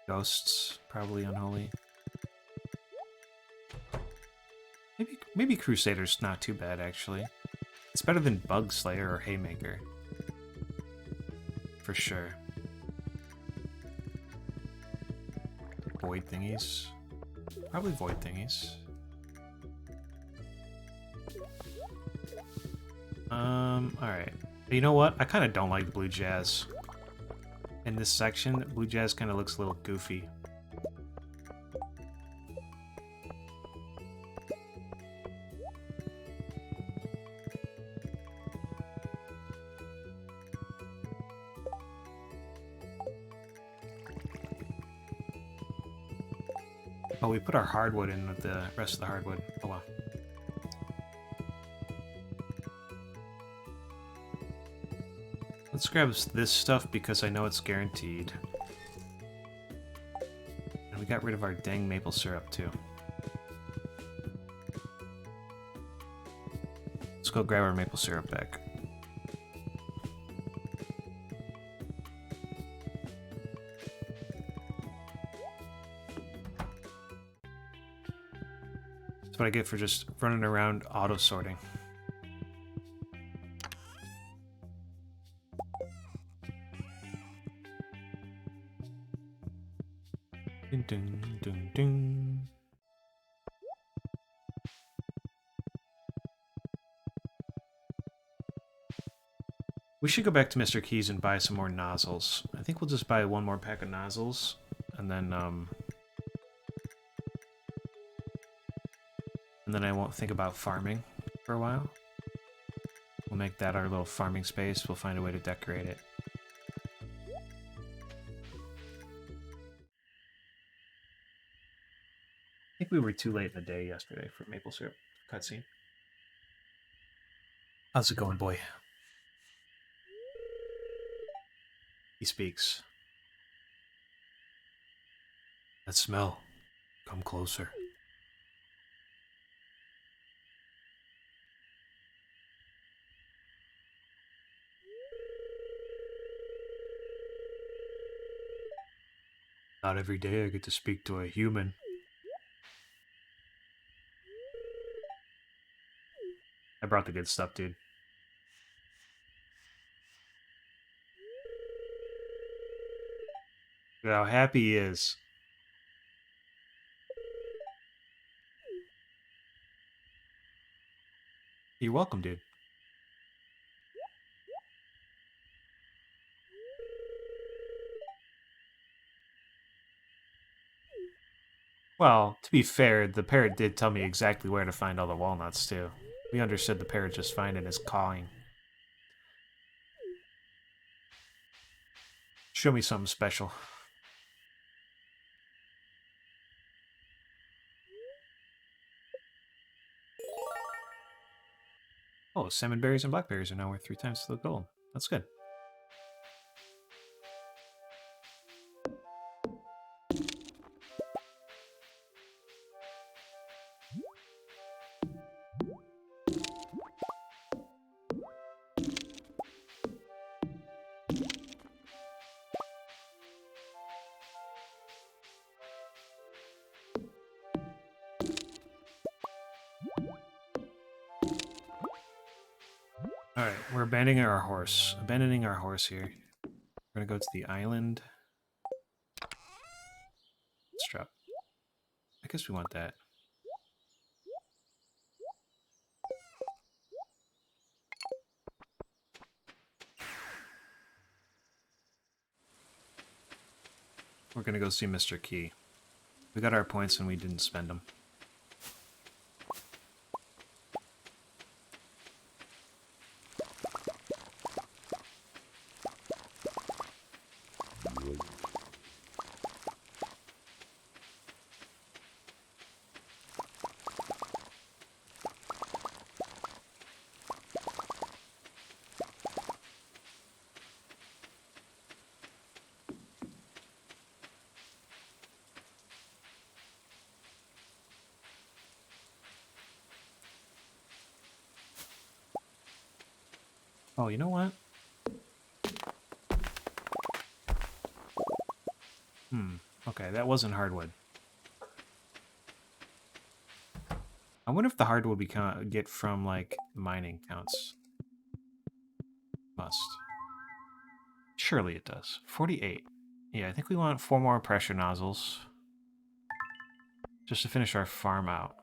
Ghosts, probably unholy. Maybe Crusader's not too bad, actually. It's better than Bug Slayer or Haymaker. For sure. Void thingies. Probably void thingies. Alright. You know what? I kind of don't like Blue Jazz. In this section, Blue Jazz kind of looks a little goofy. Oh, we put our hardwood in with the rest of the hardwood. Oh well. Let's grab this stuff because I know it's guaranteed. And we got rid of our dang maple syrup too. Let's go grab our maple syrup back. That's what I get for just running around auto-sorting. Dun, dun, dun, dun. We should go back to Mr. Keys and buy some more nozzles. I think we'll just buy one more pack of nozzles, and then I won't think about farming for a while. We'll make that our little farming space. We'll find a way to decorate it. I think we were too late in the day yesterday for maple syrup cutscene. How's it going, boy? He speaks. That smell. Come closer. Not every day I get to speak to a human. I brought the good stuff, dude. Look at how happy he is. You're welcome, dude. Well, to be fair, the parrot did tell me exactly where to find all the walnuts, too. We understood the parrot just fine in his cawing. Show me something special. Oh, salmon berries and blackberries are now worth 3 times the gold. That's good. Alright, we're abandoning our horse. Abandoning our horse here. We're gonna go to the island. Let's drop. I guess we want that. We're gonna go see Mr. Key. We got our points and we didn't spend them. Oh, you know what? Okay, that wasn't hardwood. I wonder if the hardwood we get from, like, mining counts. Must. Surely it does. 48. Yeah, I think we want 4 more pressure nozzles. Just to finish our farm out.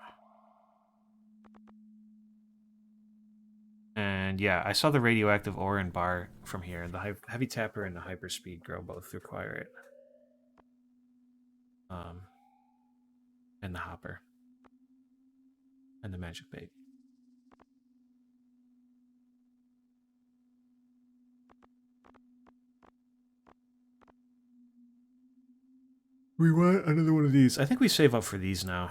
And yeah, I saw the radioactive ore and bar from here. The heavy tapper and the hyperspeed grow both require it. And the hopper. And the magic bait. We want another one of these. I think we save up for these now.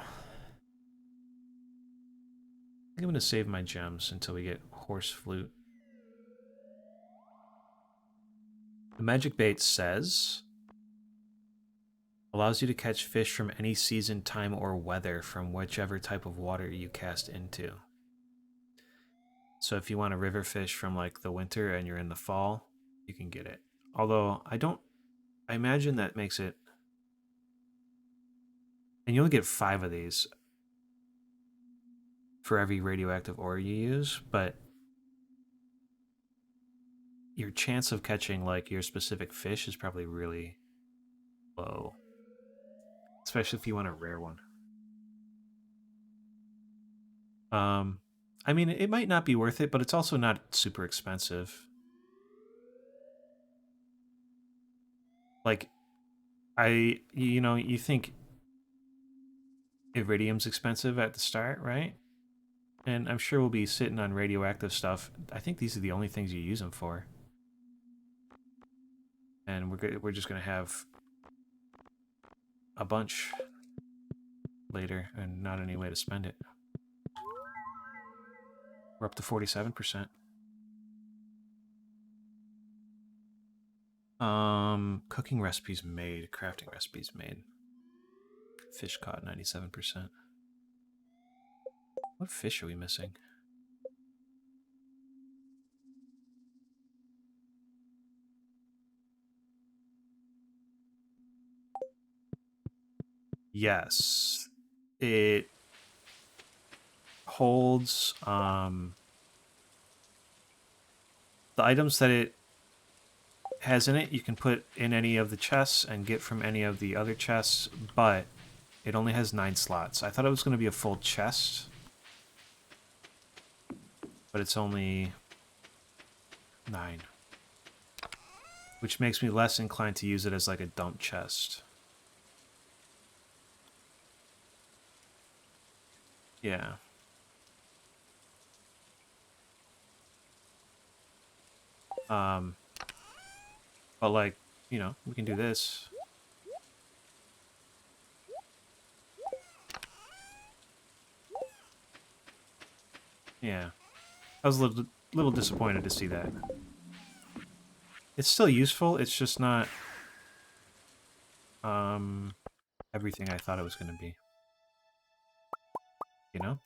I think I'm going to save my gems until we get horse flute. The magic bait says... allows you to catch fish from any season, time, or weather from whichever type of water you cast into. So if you want a river fish from like the winter and you're in the fall, you can get it. Although I imagine that makes it, and you only get 5 of these for every radioactive ore you use, but your chance of catching like your specific fish is probably really low. especially if you want a rare one. I mean, it might not be worth it, but it's also not super expensive. Like, you think iridium's expensive at the start, right? And I'm sure we'll be sitting on radioactive stuff. I think these are the only things you use them for. And we're just going to have a bunch later and not any way to spend it. We're up to 47%. Cooking recipes made, crafting recipes made. Fish caught, 97%. What fish are we missing? Yes. It holds the items that it has in it, you can put in any of the chests and get from any of the other chests, but it only has 9 slots. I thought it was going to be a full chest, but it's only 9. Which makes me less inclined to use it as like a dump chest. Yeah. But like, we can do this. Yeah. I was a little disappointed to see that. It's still useful, it's just not everything I thought it was going to be. You know?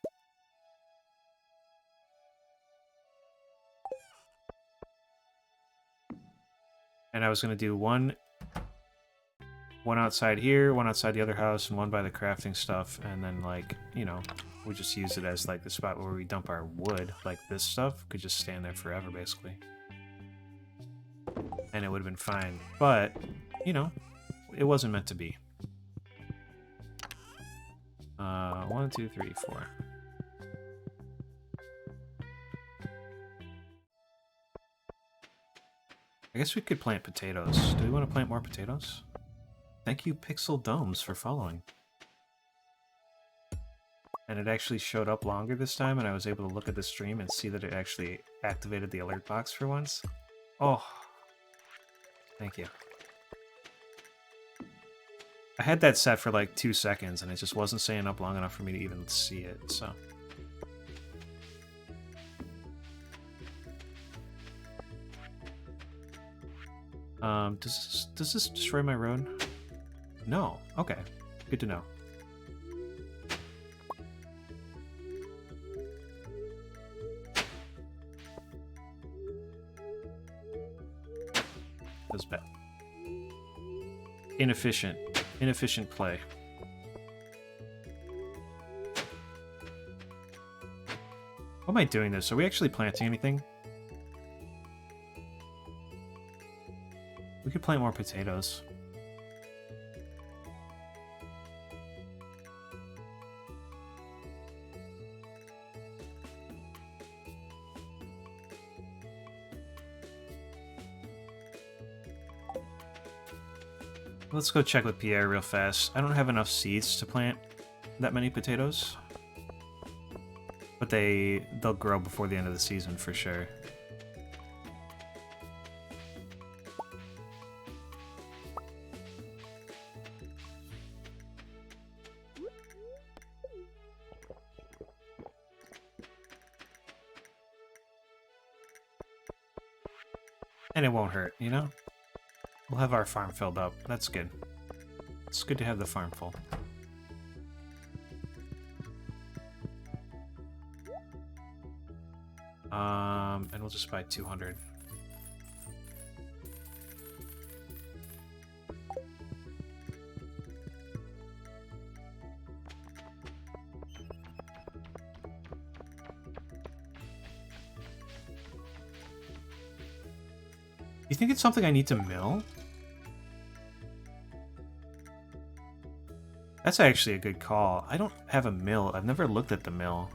And I was going to do one outside here, one outside the other house, and one by the crafting stuff, and then, like, we just use it as, like, the spot where we dump our wood. Like, this stuff could just stand there forever, basically. And it would have been fine. But, it wasn't meant to be. 1, 2, 3, 4. I guess we could plant potatoes. Do we want to plant more potatoes? Thank you, Pixel Domes, for following. And it actually showed up longer this time, and I was able to look at the stream and see that it actually activated the alert box for once. Oh. Thank you. I had that set for like 2 seconds, and it just wasn't staying up long enough for me to even see it, so... does this destroy my road? No. Okay. Good to know. That's bad. Inefficient. Inefficient play. Why am I doing this? Are we actually planting anything? We could plant more potatoes. Let's go check with Pierre real fast. I don't have enough seeds to plant that many potatoes. But they'll grow before the end of the season for sure. And it won't hurt, you know? We'll have our farm filled up. That's good. It's good to have the farm full. And we'll just buy 200. You think it's something I need to mill? That's actually a good call. I don't have a mill. I've never looked at the mill.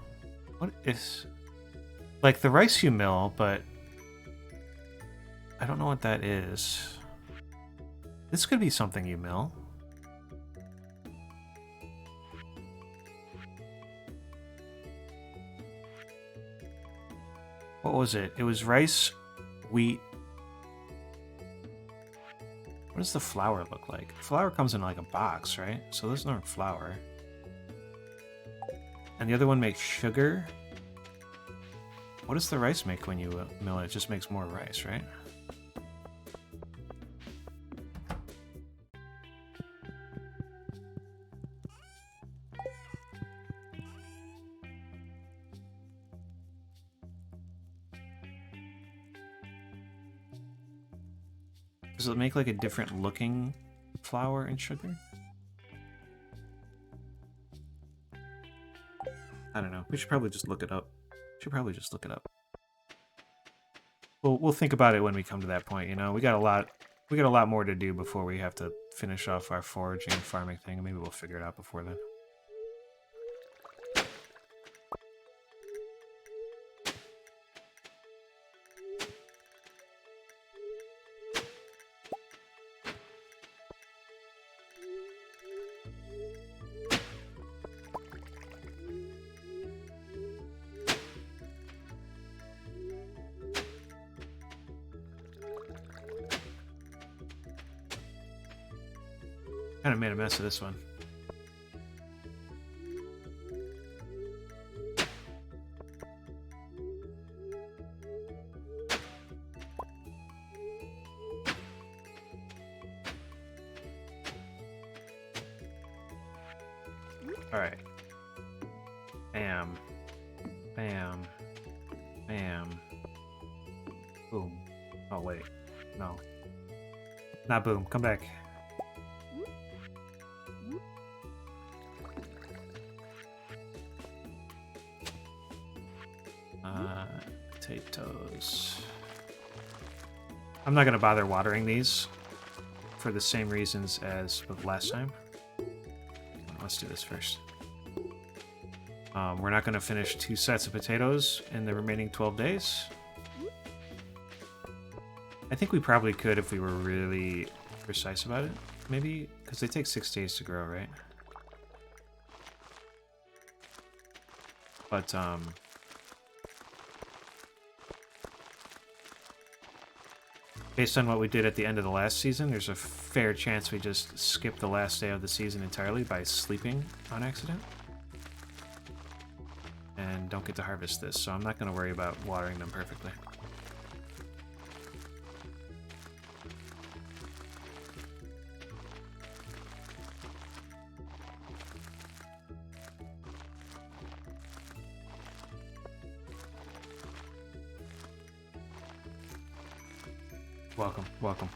What is... Like, the rice you mill, but... I don't know what that is. This could be something you mill. What was it? It was rice, wheat. What does the flour look like? Flour comes in like a box, right? So there's no flour. And the other one makes sugar. What does the rice make when you mill it? It just makes more rice, right? Does it make like a different looking flour and sugar? I don't know. We should probably just look it up. We'll think about it when we come to that point, you know? We got a lot more to do before we have to finish off our foraging and farming thing. Maybe we'll figure it out before then. Kind of made a mess of this one. All right. Bam. Bam. Bam. Boom. Oh, wait. No. Not boom. Come back. Potatoes. I'm not going to bother watering these for the same reasons as with last time. Let's do this first. We're not going to finish 2 sets of potatoes in the remaining 12 days. I think we probably could if we were really precise about it. Maybe, because they take 6 days to grow, right? But, based on what we did at the end of the last season, there's a fair chance we just skip the last day of the season entirely by sleeping on accident. And don't get to harvest this, so I'm not going to worry about watering them perfectly. Welcome, welcome.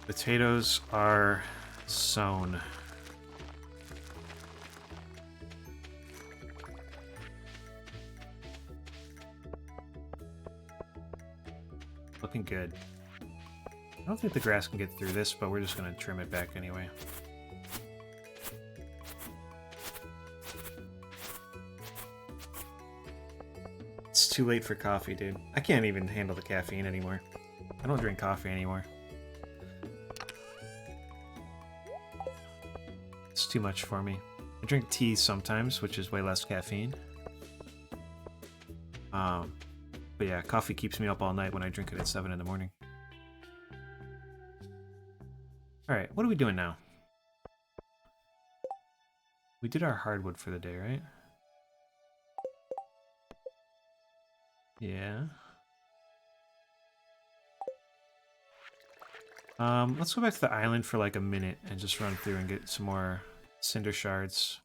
Potatoes are sown. Looking good. I don't think the grass can get through this, but we're just going to trim it back anyway. It's too late for coffee, dude. I can't even handle the caffeine anymore. I don't drink coffee anymore. It's too much for me. I drink tea sometimes, which is way less caffeine. But yeah, coffee keeps me up all night when I drink it at 7 in the morning. Alright, what are we doing now? We did our hardwood for the day, right? Yeah. Let's go back to the island for like a minute and just run through and get some more cinder shards.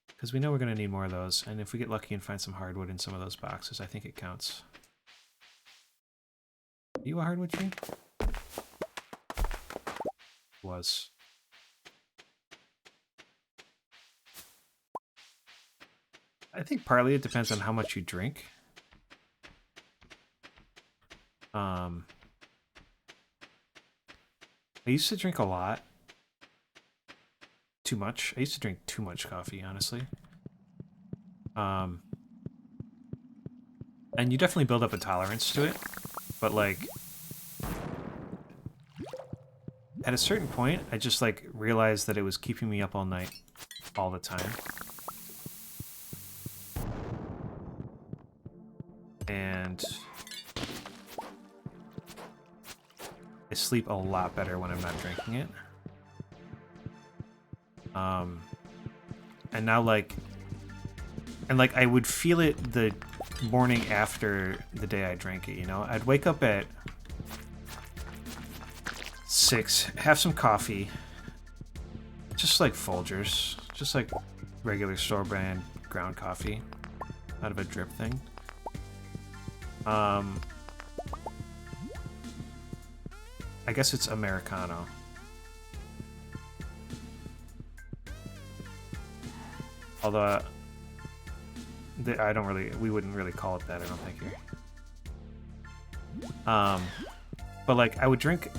Because we know we're going to need more of those, and if we get lucky and find some hardwood in some of those boxes, I think it counts. Are you a hardwood tree? Was. I think partly it depends on how much you drink. I used to drink a lot. Too much. I used to drink too much coffee, honestly. And you definitely build up a tolerance to it, but like at a certain point, I just like realized that it was keeping me up all night, all the time. And I sleep a lot better when I'm not drinking it. And now like I would feel it the morning after the day I drank it, you know? I'd wake up at 6, have some coffee, just like Folgers, just like regular store brand ground coffee out of a drip thing. I guess it's Americano. Although I don't really, we wouldn't really call it that, I don't think here. But like I would drink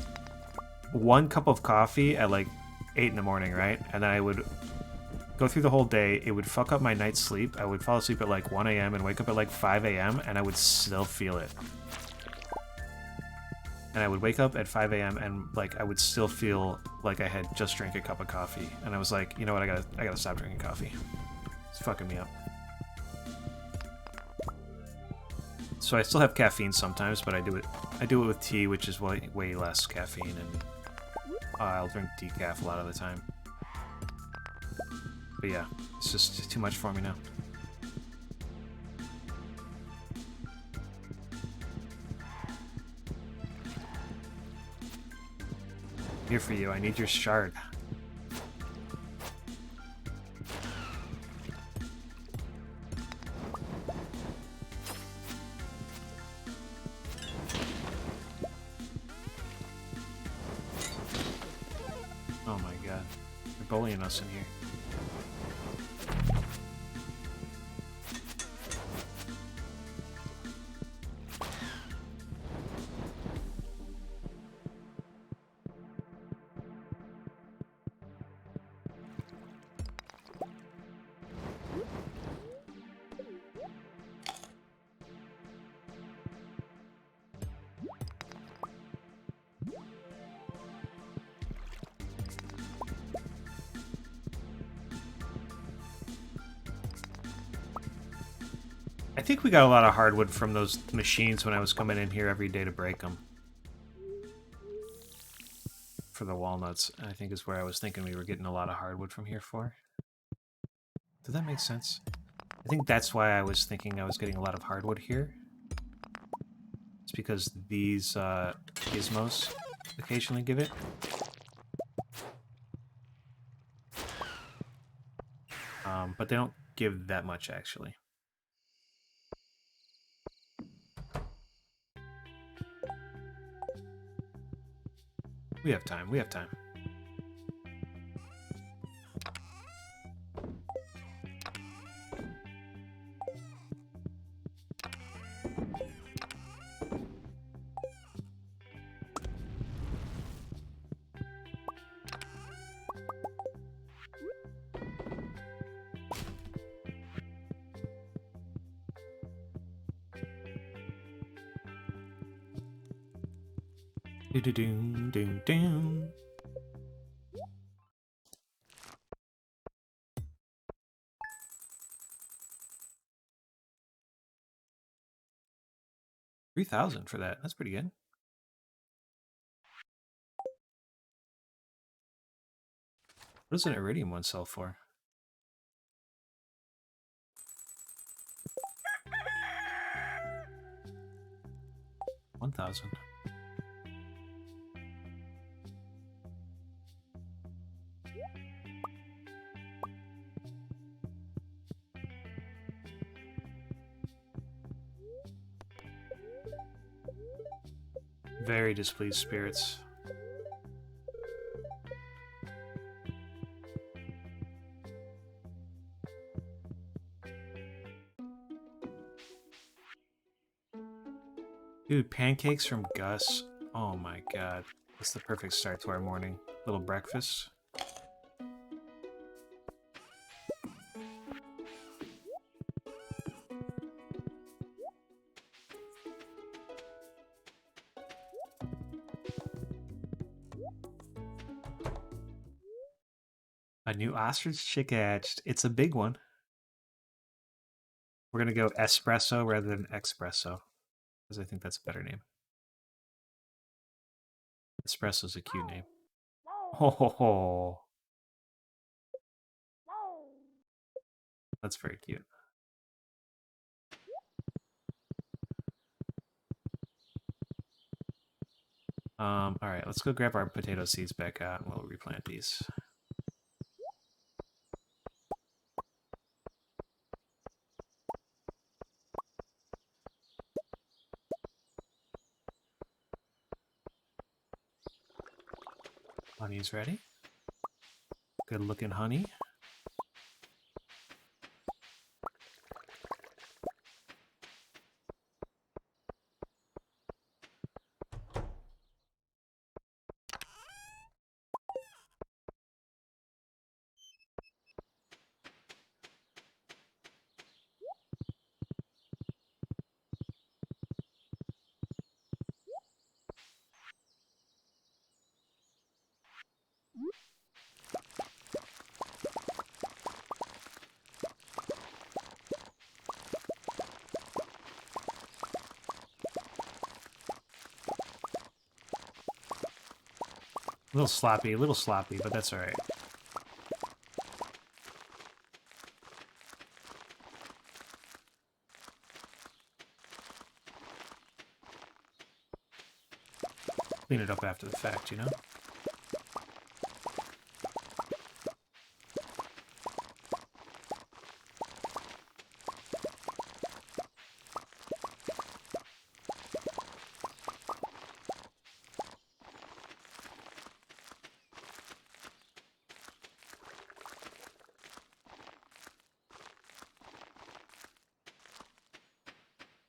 1 cup of coffee at like 8 in the morning, right? And then I would go through the whole day. It would fuck up my night's sleep. I would fall asleep at like 1 a.m. and wake up at like 5 a.m. and I would still feel it. And I would wake up at 5 a.m. and like I would still feel like I had just drank a cup of coffee. And I was like, you know what? I gotta stop drinking coffee. It's fucking me up. So I still have caffeine sometimes, but I do it with tea, which is way less caffeine, and I'll drink decaf a lot of the time. But yeah, it's just too much for me now. Here for you, I need your shard. Oh my god, they're bullying us in here. I think we got a lot of hardwood from those machines when I was coming in here every day to break them. For the walnuts, I think is where I was thinking we were getting a lot of hardwood from here for. Does that make sense? I think that's why I was thinking I was getting a lot of hardwood here. It's because these gizmos occasionally give it. But they don't give that much, actually. We have time, we have time. Do-do-doom-doom-doom. $3,000 for that. That's pretty good. What does an iridium one sell for? 1,000. Very displeased spirits. Dude, pancakes from Gus. Oh my god. It's the perfect start to our morning. Little breakfast. A new ostrich chick hatched. It's a big one. We're gonna go espresso rather than espresso, because I think that's a better name. Espresso's a cute name. Ho ho ho. That's very cute. All right, let's go grab our potato seeds back out, and we'll replant these. Honey's ready. Good looking honey. A little sloppy, but that's all right. Clean it up after the fact, you know?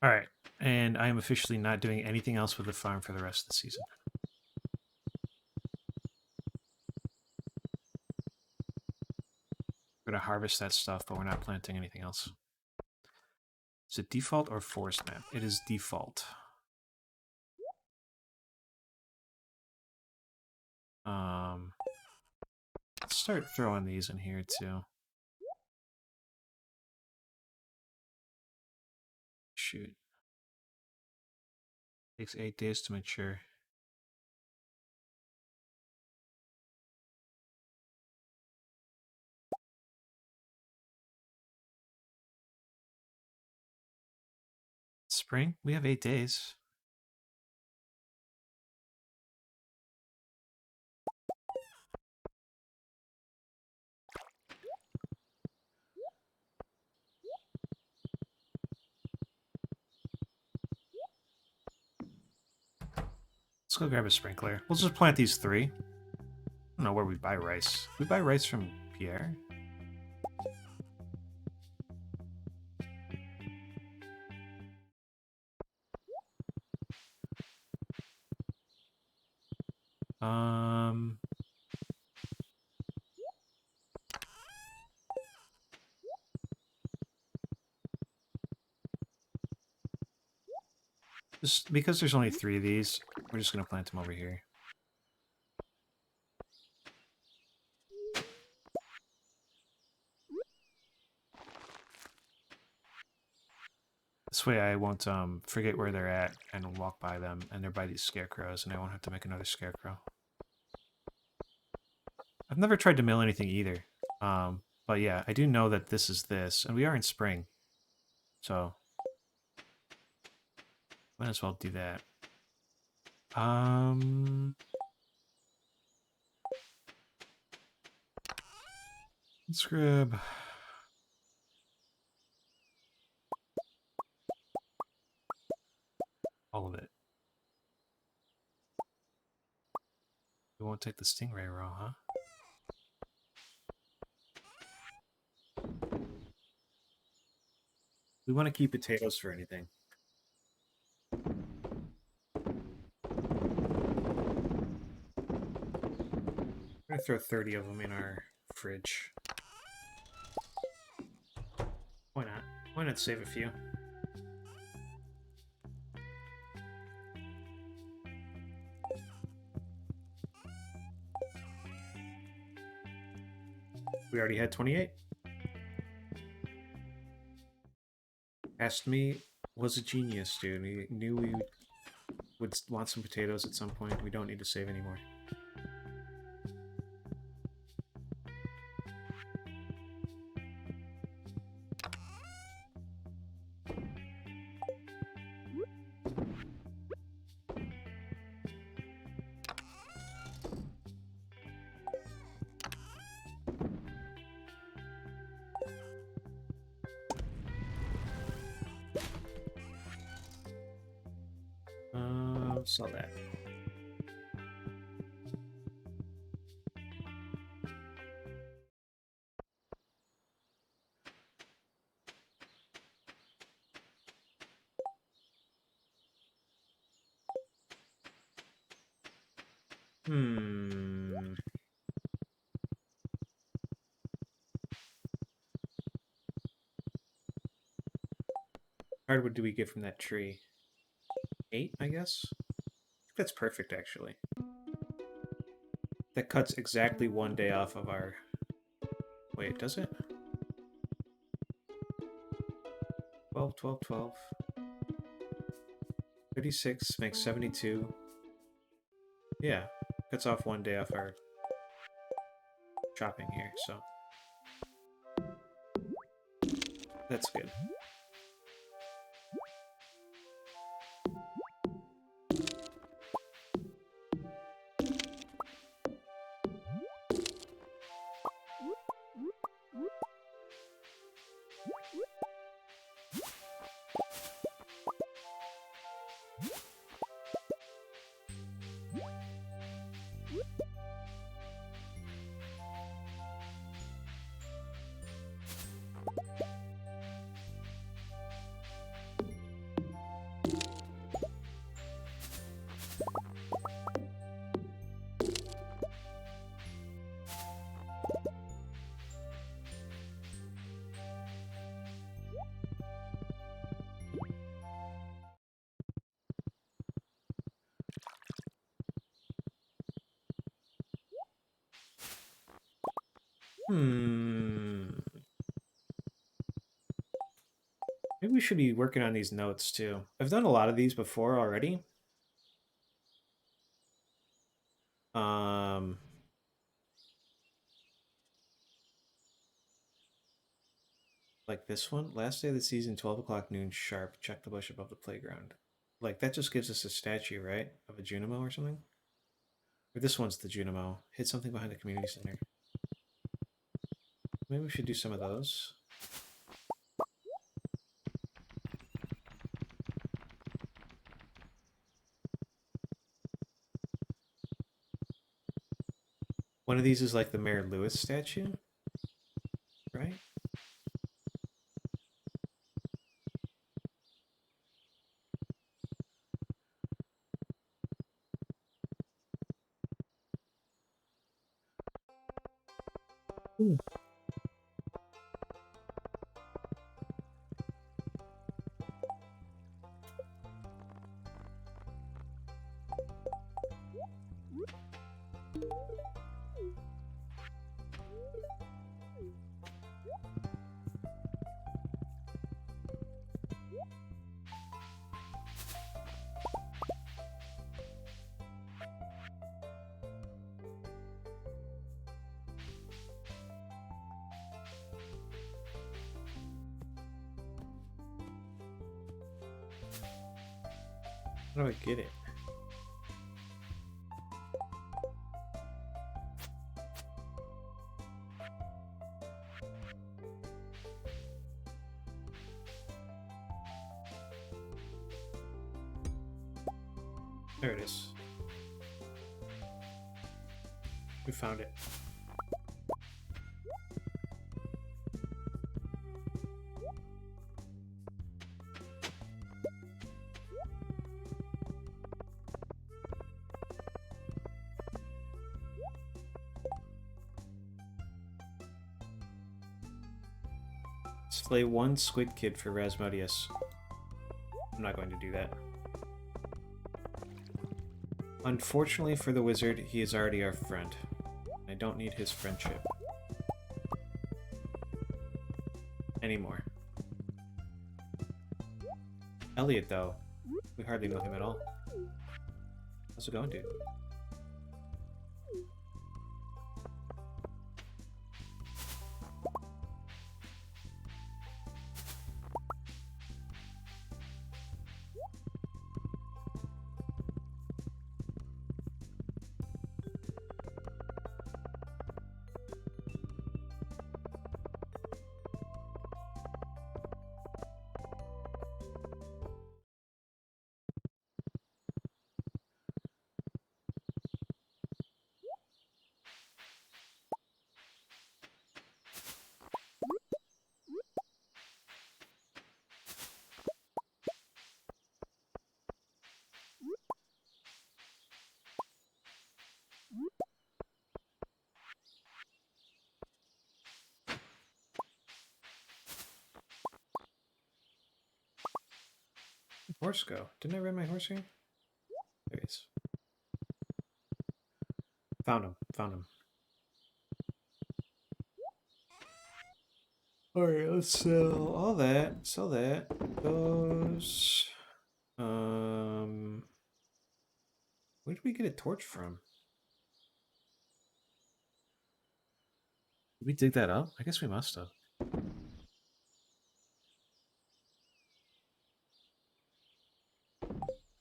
All right, and I am officially not doing anything else with the farm for the rest of the season. We're gonna harvest that stuff, but we're not planting anything else. Is it default or forest map? It is default. Let's start throwing these in here too. Shoot. Takes 8 days to mature. Spring? We have 8 days. Let's go grab a sprinkler. We'll just plant these 3. I don't know where we buy rice. We buy rice from Pierre? Just because there's only 3 of these, we're just gonna plant them over here. This way I won't forget where they're at and walk by them, and they're by these scarecrows, and I won't have to make another scarecrow. I've never tried to mill anything either. But yeah, I do know that this is this, and we are in spring. So might as well do that. Let's grab all of it. We won't take the stingray raw, huh? We want to keep potatoes for anything. gonna throw 30 of them in our fridge. Why not? Why not save a few? We already had 28. Asked me was a genius, dude. He knew we would want some potatoes at some point. We don't need to save anymore. Saw that. Hardwood do we get from that tree? 8, I guess? That's perfect, actually. That cuts exactly 1 day off of our... Wait, does it? 12, 12, 12. 36 makes 72. Yeah, cuts off 1 day off our shopping here, so... That's good. Maybe we should be working on these notes, too. I've done a lot of these before already. Like this one. Last day of the season, 12 o'clock noon sharp. Check the bush above the playground. Like, that just gives us a statue, right? Of a Junimo or something? Or this one's the Junimo. Hit something behind the community center. Maybe we should do some of those. One of these is like the Mayor Lewis statue, right? Ooh. How do I get it? There it is. We found it. Slay one squid kid for Rasmodius. I'm not going to do that. Unfortunately for the wizard, he is already our friend. I don't need his friendship anymore. Elliot, though, we hardly know him at all. How's it going, dude? Horse go? Didn't I ride my horse here? There he is. Found him. Found him. Alright, let's sell all that. Sell that. Those. Where did we get a torch from? Did we dig that up? I guess we must have.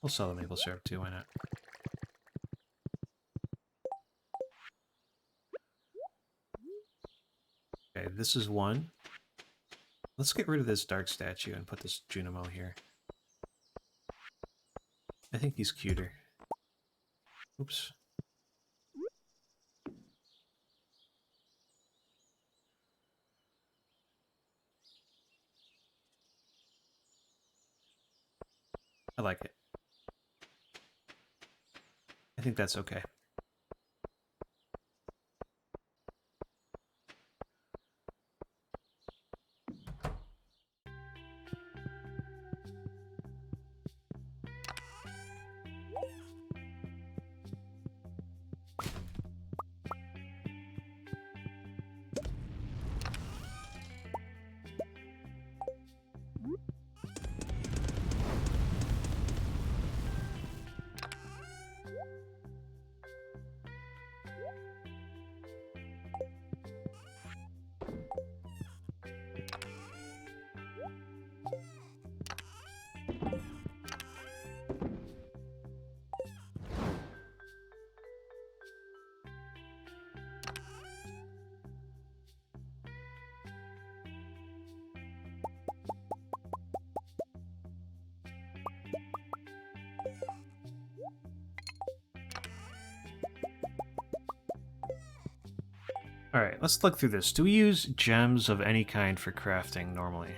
We'll sell the maple syrup too, why not? Okay, this is one. Let's get rid of this dark statue and put this Junimo here. I think he's cuter. Oops. I like it. I think that's okay. Alright, let's look through this. Do we use gems of any kind for crafting normally?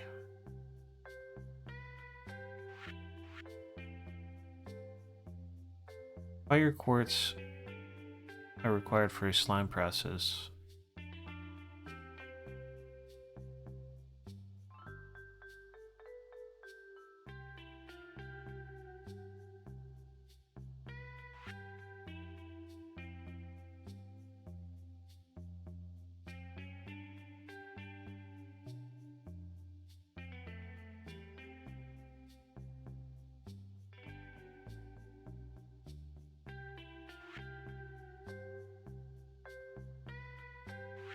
Fire quartz are required for a slime process.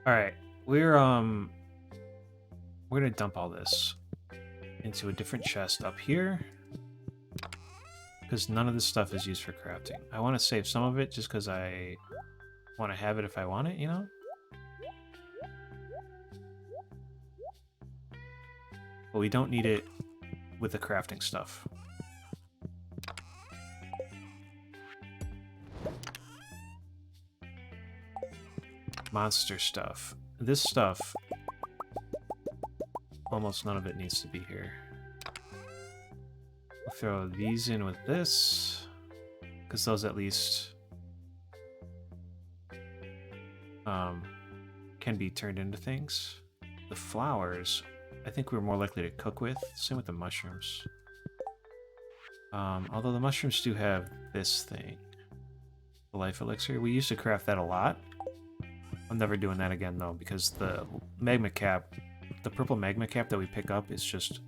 Alright, we're gonna dump all this into a different chest up here, because none of this stuff is used for crafting. I want to save some of it just because I want to have it if I want it, you know? But we don't need it with the crafting stuff. Monster stuff. This stuff, almost none of it needs to be here. We'll throw these in with this, because those at least can be turned into things. The flowers I think we're more likely to cook with. Same with the mushrooms. Although the mushrooms do have this thing. The life elixir. We used to craft that a lot. I'm never doing that again though, because the magma cap, the purple magma cap that we pick up is just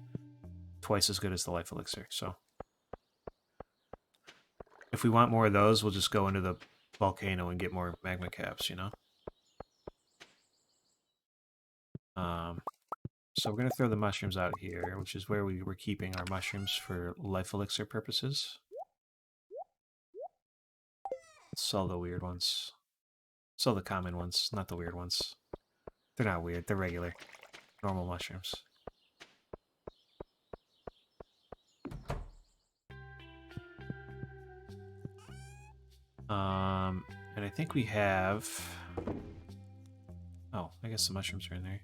twice as good as the life elixir, so. If we want more of those, we'll just go into the volcano and get more magma caps, you know? So we're going to throw the mushrooms out here, which is where we were keeping our mushrooms for life elixir purposes. Sell the weird ones. Sell the common ones, not the weird ones. They're not weird, they're regular. Normal mushrooms. And I think we have... Oh, I guess the mushrooms are in there.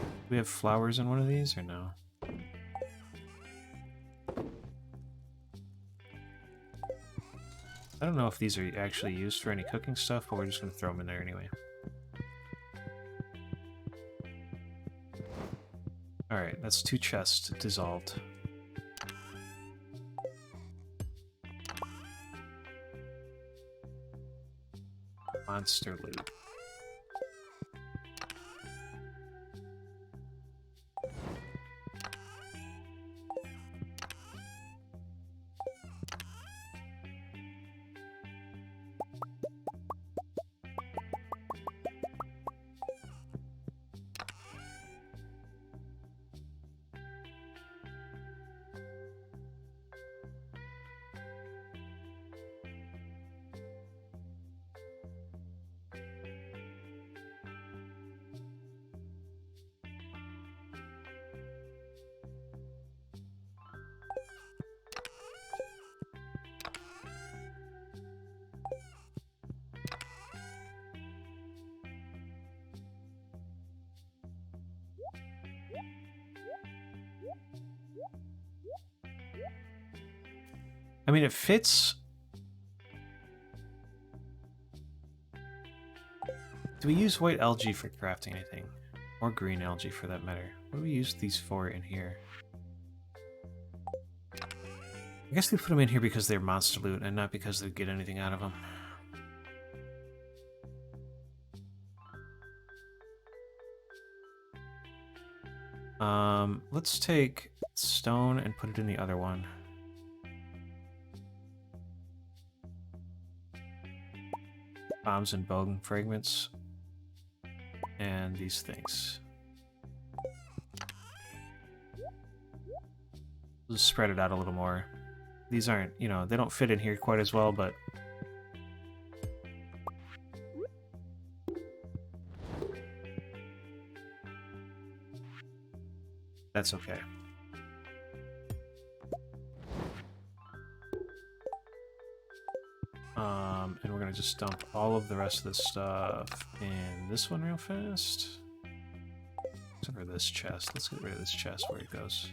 Do we have flowers in one of these, or no? I don't know if these are actually used for any cooking stuff, but we're just going to throw them in there anyway. Alright, that's 2 chests dissolved. Monster loot. I mean, it fits. Do we use white algae for crafting anything? Or green algae for that matter? What do we use these for in here? I guess we put them in here because they're monster loot and not because they get anything out of them. Let's take stone and put it in the other one. Bombs and bone fragments. And these things. We'll just spread it out a little more. These aren't, you know, they don't fit in here quite as well, but... that's okay. And we're gonna just dump all of the rest of this stuff in this one real fast. Except for this chest. Let's get rid of this chest where it goes.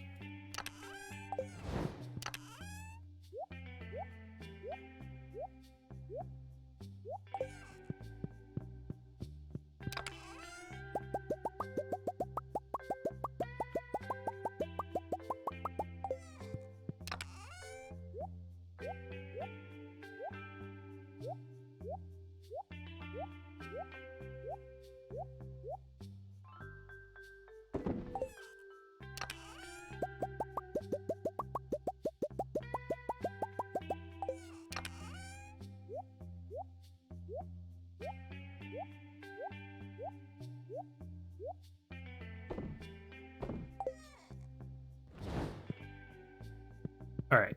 All right.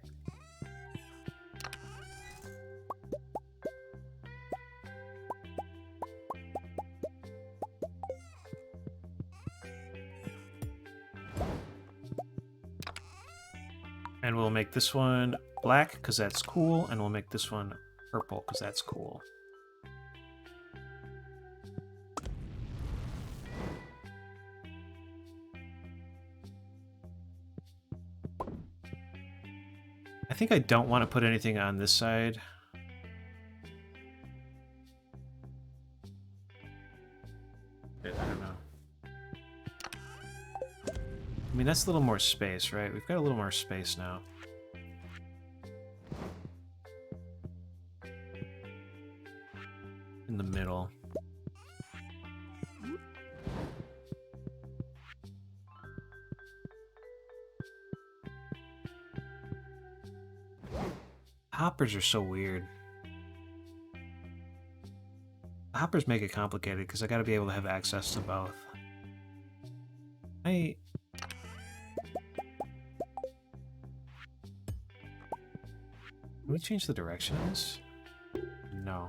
And we'll make this one black because that's cool, and we'll make this one purple because that's cool. I think I don't want to put anything on this side. I don't know. I mean, that's a little more space, right? We've got a little more space now. In the middle. Hoppers are so weird. Hoppers make it complicated because I gotta be able to have access to both. Can we change the direction of this? No.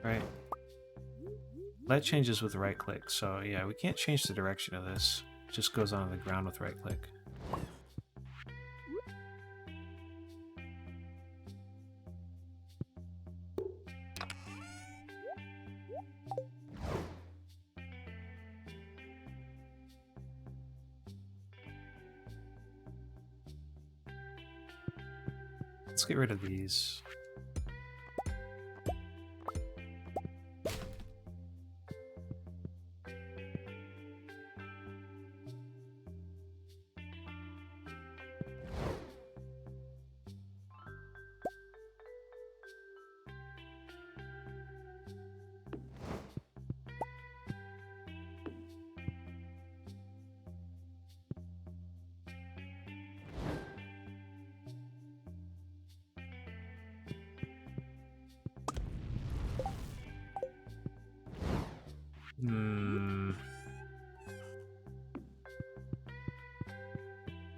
Right. That changes with right click, so yeah, we can't change the direction of this. It just goes on the ground with right click. Let's get rid of these.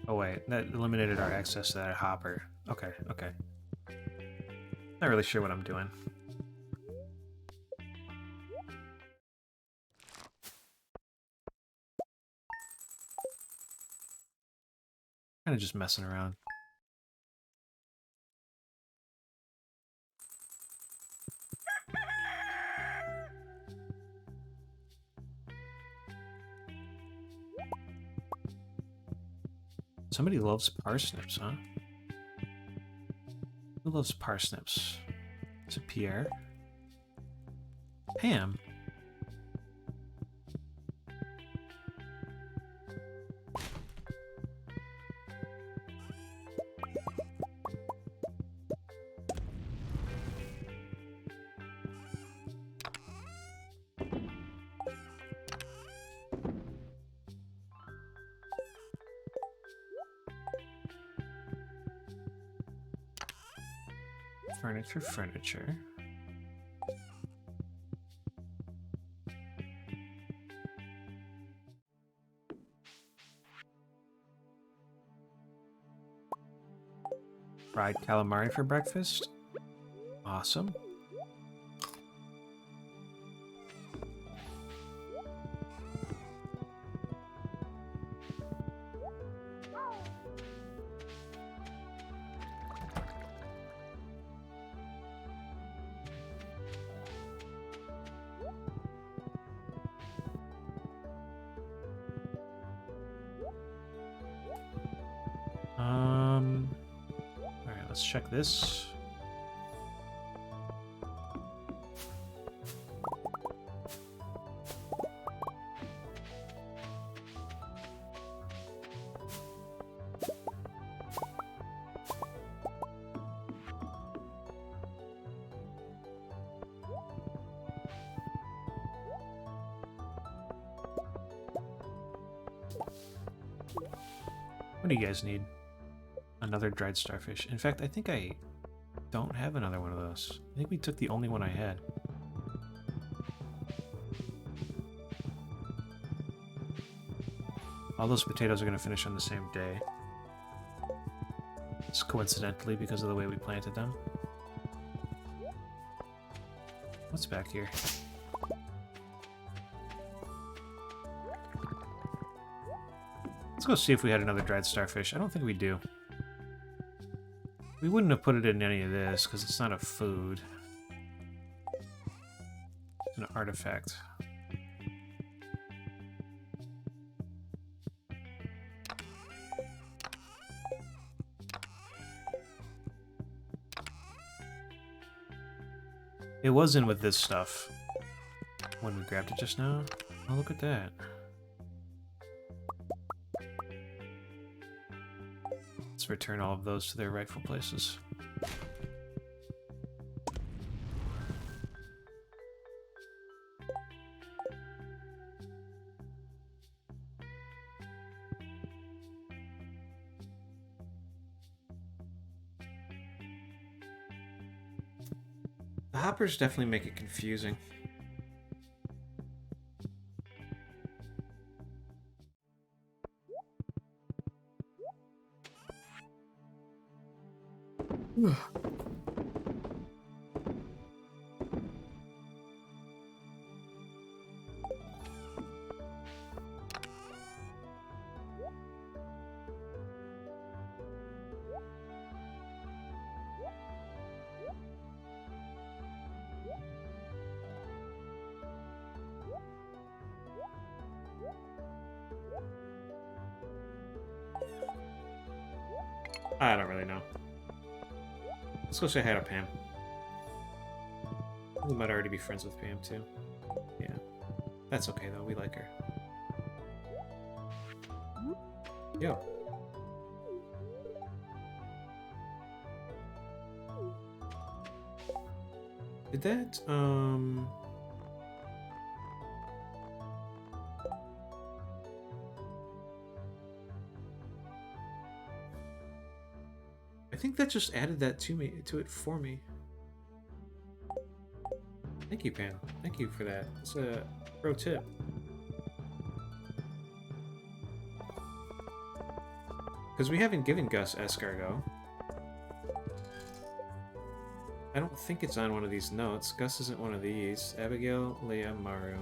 Oh wait, that eliminated our access to that hopper. Okay, okay. Not really sure what I'm doing. Kind of just messing around. Somebody loves parsnips, huh? Who loves parsnips? Is it Pierre? Pam? Furniture. Fried calamari for breakfast. Awesome. Alright, let's check this. What do you guys need? Another dried starfish. In fact, I think I don't have another one of those. I think we took the only one I had. All those potatoes are going to finish on the same day. Just coincidentally because of the way we planted them. What's back here? Let's go see if we had another dried starfish. I don't think we do. We wouldn't have put it in any of this because it's not a food. It's an artifact. It was in with this stuff when we grabbed it just now. Oh, look at that. Let's return all of those to their rightful places. The hoppers definitely make it confusing. I don't really know. Let's go say hi to Pam. We might already be friends with Pam, too. Yeah. That's okay, though. We like her. Yo. Did that, I think that just added that to it for me. Thank you, Pam. Thank you for that. It's a pro tip. Because we haven't given Gus escargot. I don't think it's on one of these notes. Gus isn't one of these. Abigail, Leah, Maru.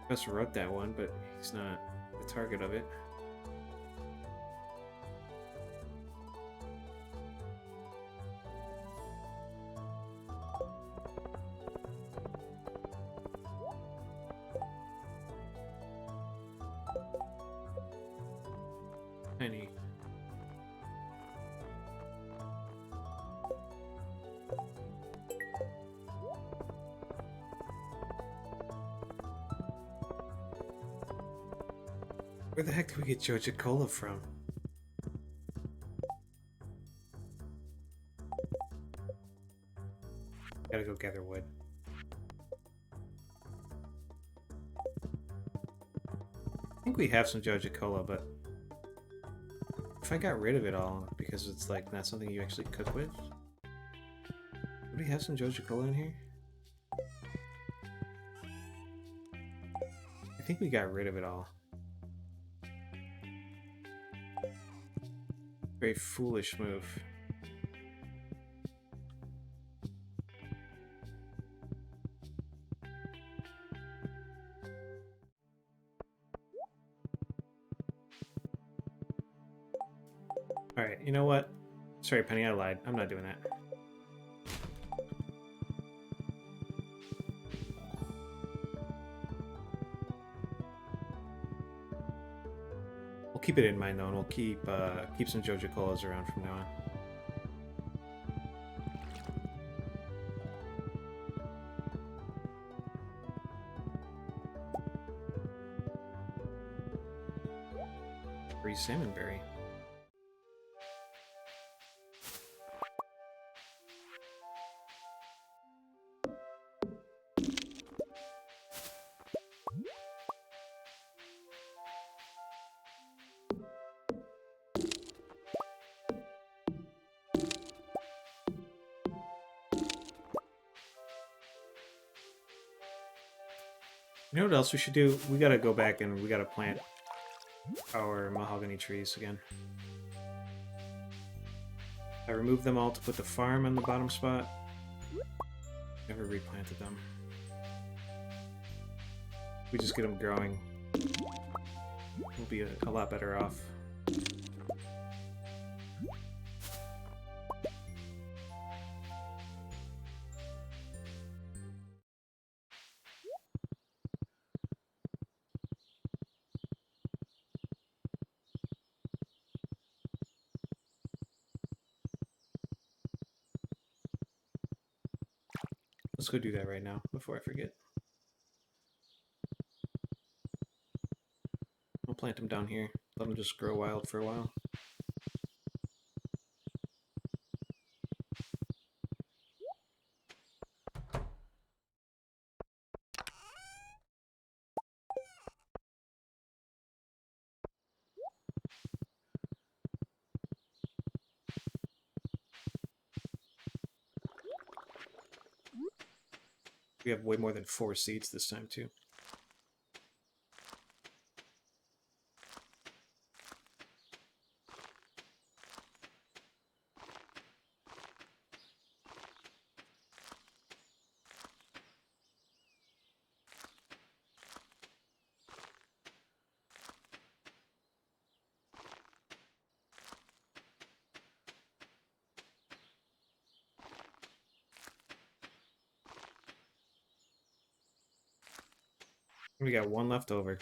Gus wrote that one, but he's not the target of it. Penny. Where the heck did we get Joja Cola from? Gotta go gather wood. I think we have some Joja Cola, but if I got rid of it all because it's like not something you actually cook with. Do we have some Joja Cola in here? I think we got rid of it all. Very foolish move. Alright, you know what? Sorry, Penny, I lied. I'm not doing that. We'll keep it in mind, though, and we'll keep some Joja Colas around from now on. Free salmonberry. You know what else we should do? We gotta go back and we gotta plant our mahogany trees again. I removed them all to put the farm on the bottom spot. Never replanted them. We just get them growing. We'll be a lot better off. Let's go do that right now before I forget. I'll plant them down here. Let them just grow wild for a while. We have way more than 4 seeds this time, too. We got 1 left over.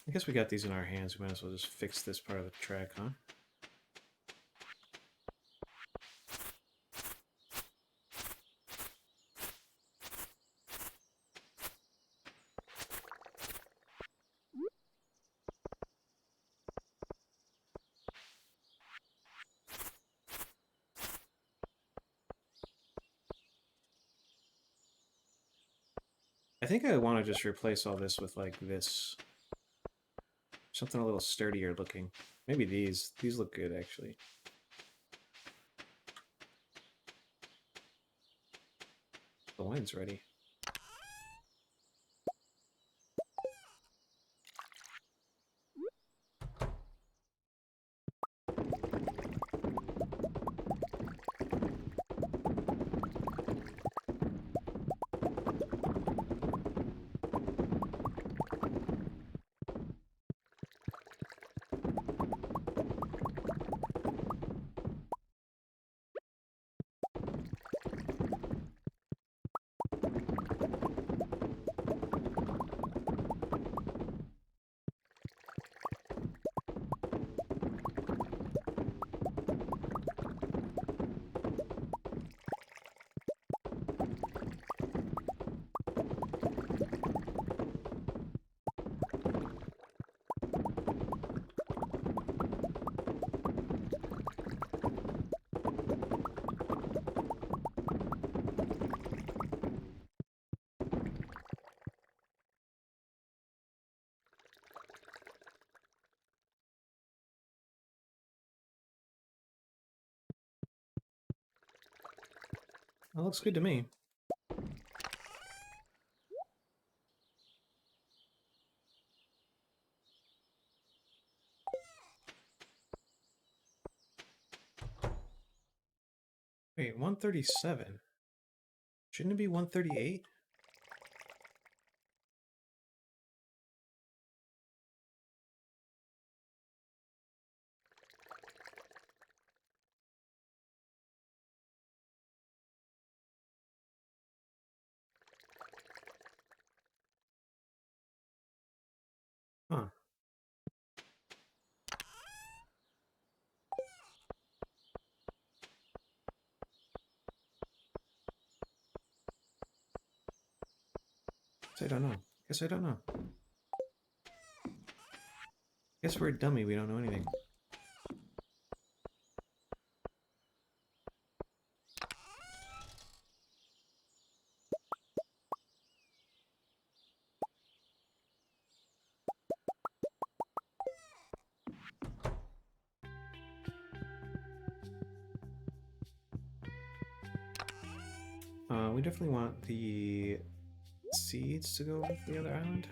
I guess we got these in our hands. We might as well just fix this part of the track, huh? I think I want to just replace all this with, like, this. Something a little sturdier looking. Maybe these. These look good, actually. The wine's ready. That looks good to me. Wait, 137? Shouldn't it be 138? Huh. Guess I don't know. Guess I don't know. Guess we're a dummy, we don't know anything. We definitely want the seeds to go with the other island.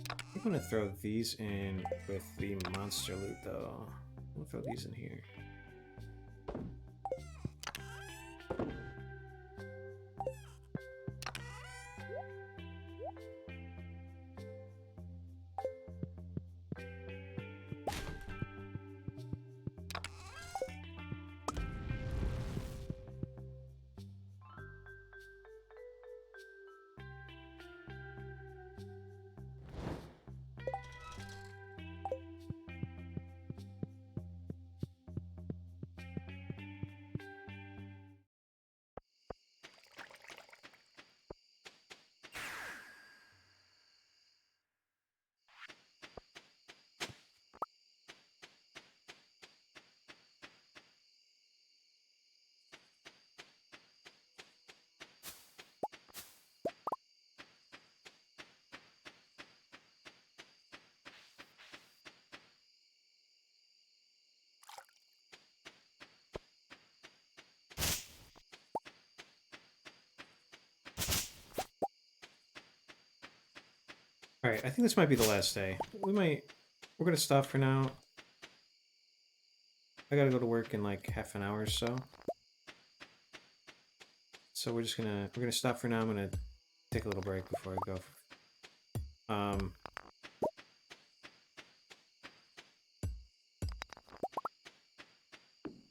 I'm gonna throw these in with the monster loot though. I'm gonna throw these in here. Alright, I think this might be the last day. We're gonna stop for now. I gotta go to work in like half an hour or so. So we're gonna stop for now. I'm gonna take a little break before I go. I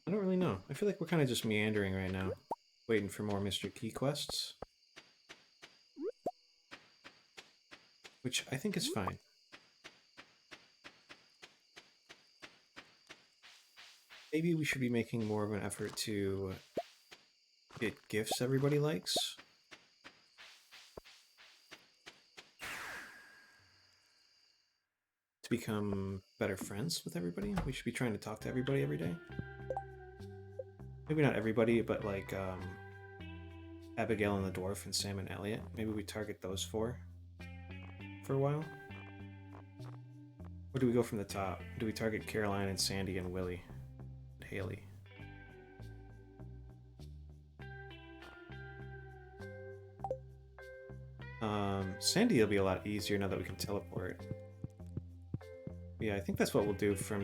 don't really know. I feel like we're kind of just meandering right now, waiting for more Mr. Key quests. Which I think is fine. Maybe we should be making more of an effort to get gifts everybody likes. To become better friends with everybody. We should be trying to talk to everybody every day. Maybe not everybody, but like Abigail and the Dwarf and Sam and Elliot. Maybe we target those four for a while. Or do we go from the top? Do we target Caroline and Sandy and Willie and Haley? Sandy will be a lot easier now that we can teleport. Yeah, I think that's what we'll do for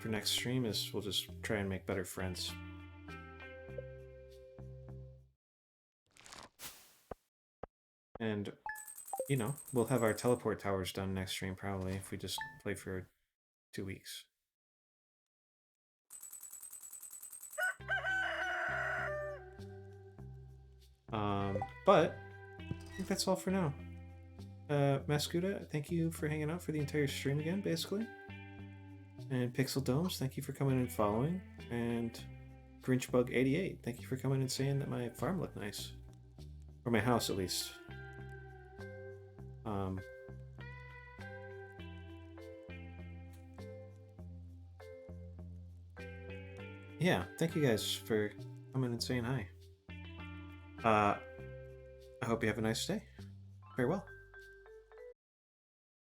next stream is we'll just try and make better friends. And, you know, we'll have our teleport towers done next stream probably if we just play for 2 weeks. But I think that's all for now. Mascuda, thank you for hanging out for the entire stream again, basically. And Pixel Domes, thank you for coming and following. And Grinchbug88, thank you for coming and saying that my farm looked nice. Or my house, at least. Yeah, thank you guys for coming and saying hi. I hope you have a nice day. Farewell.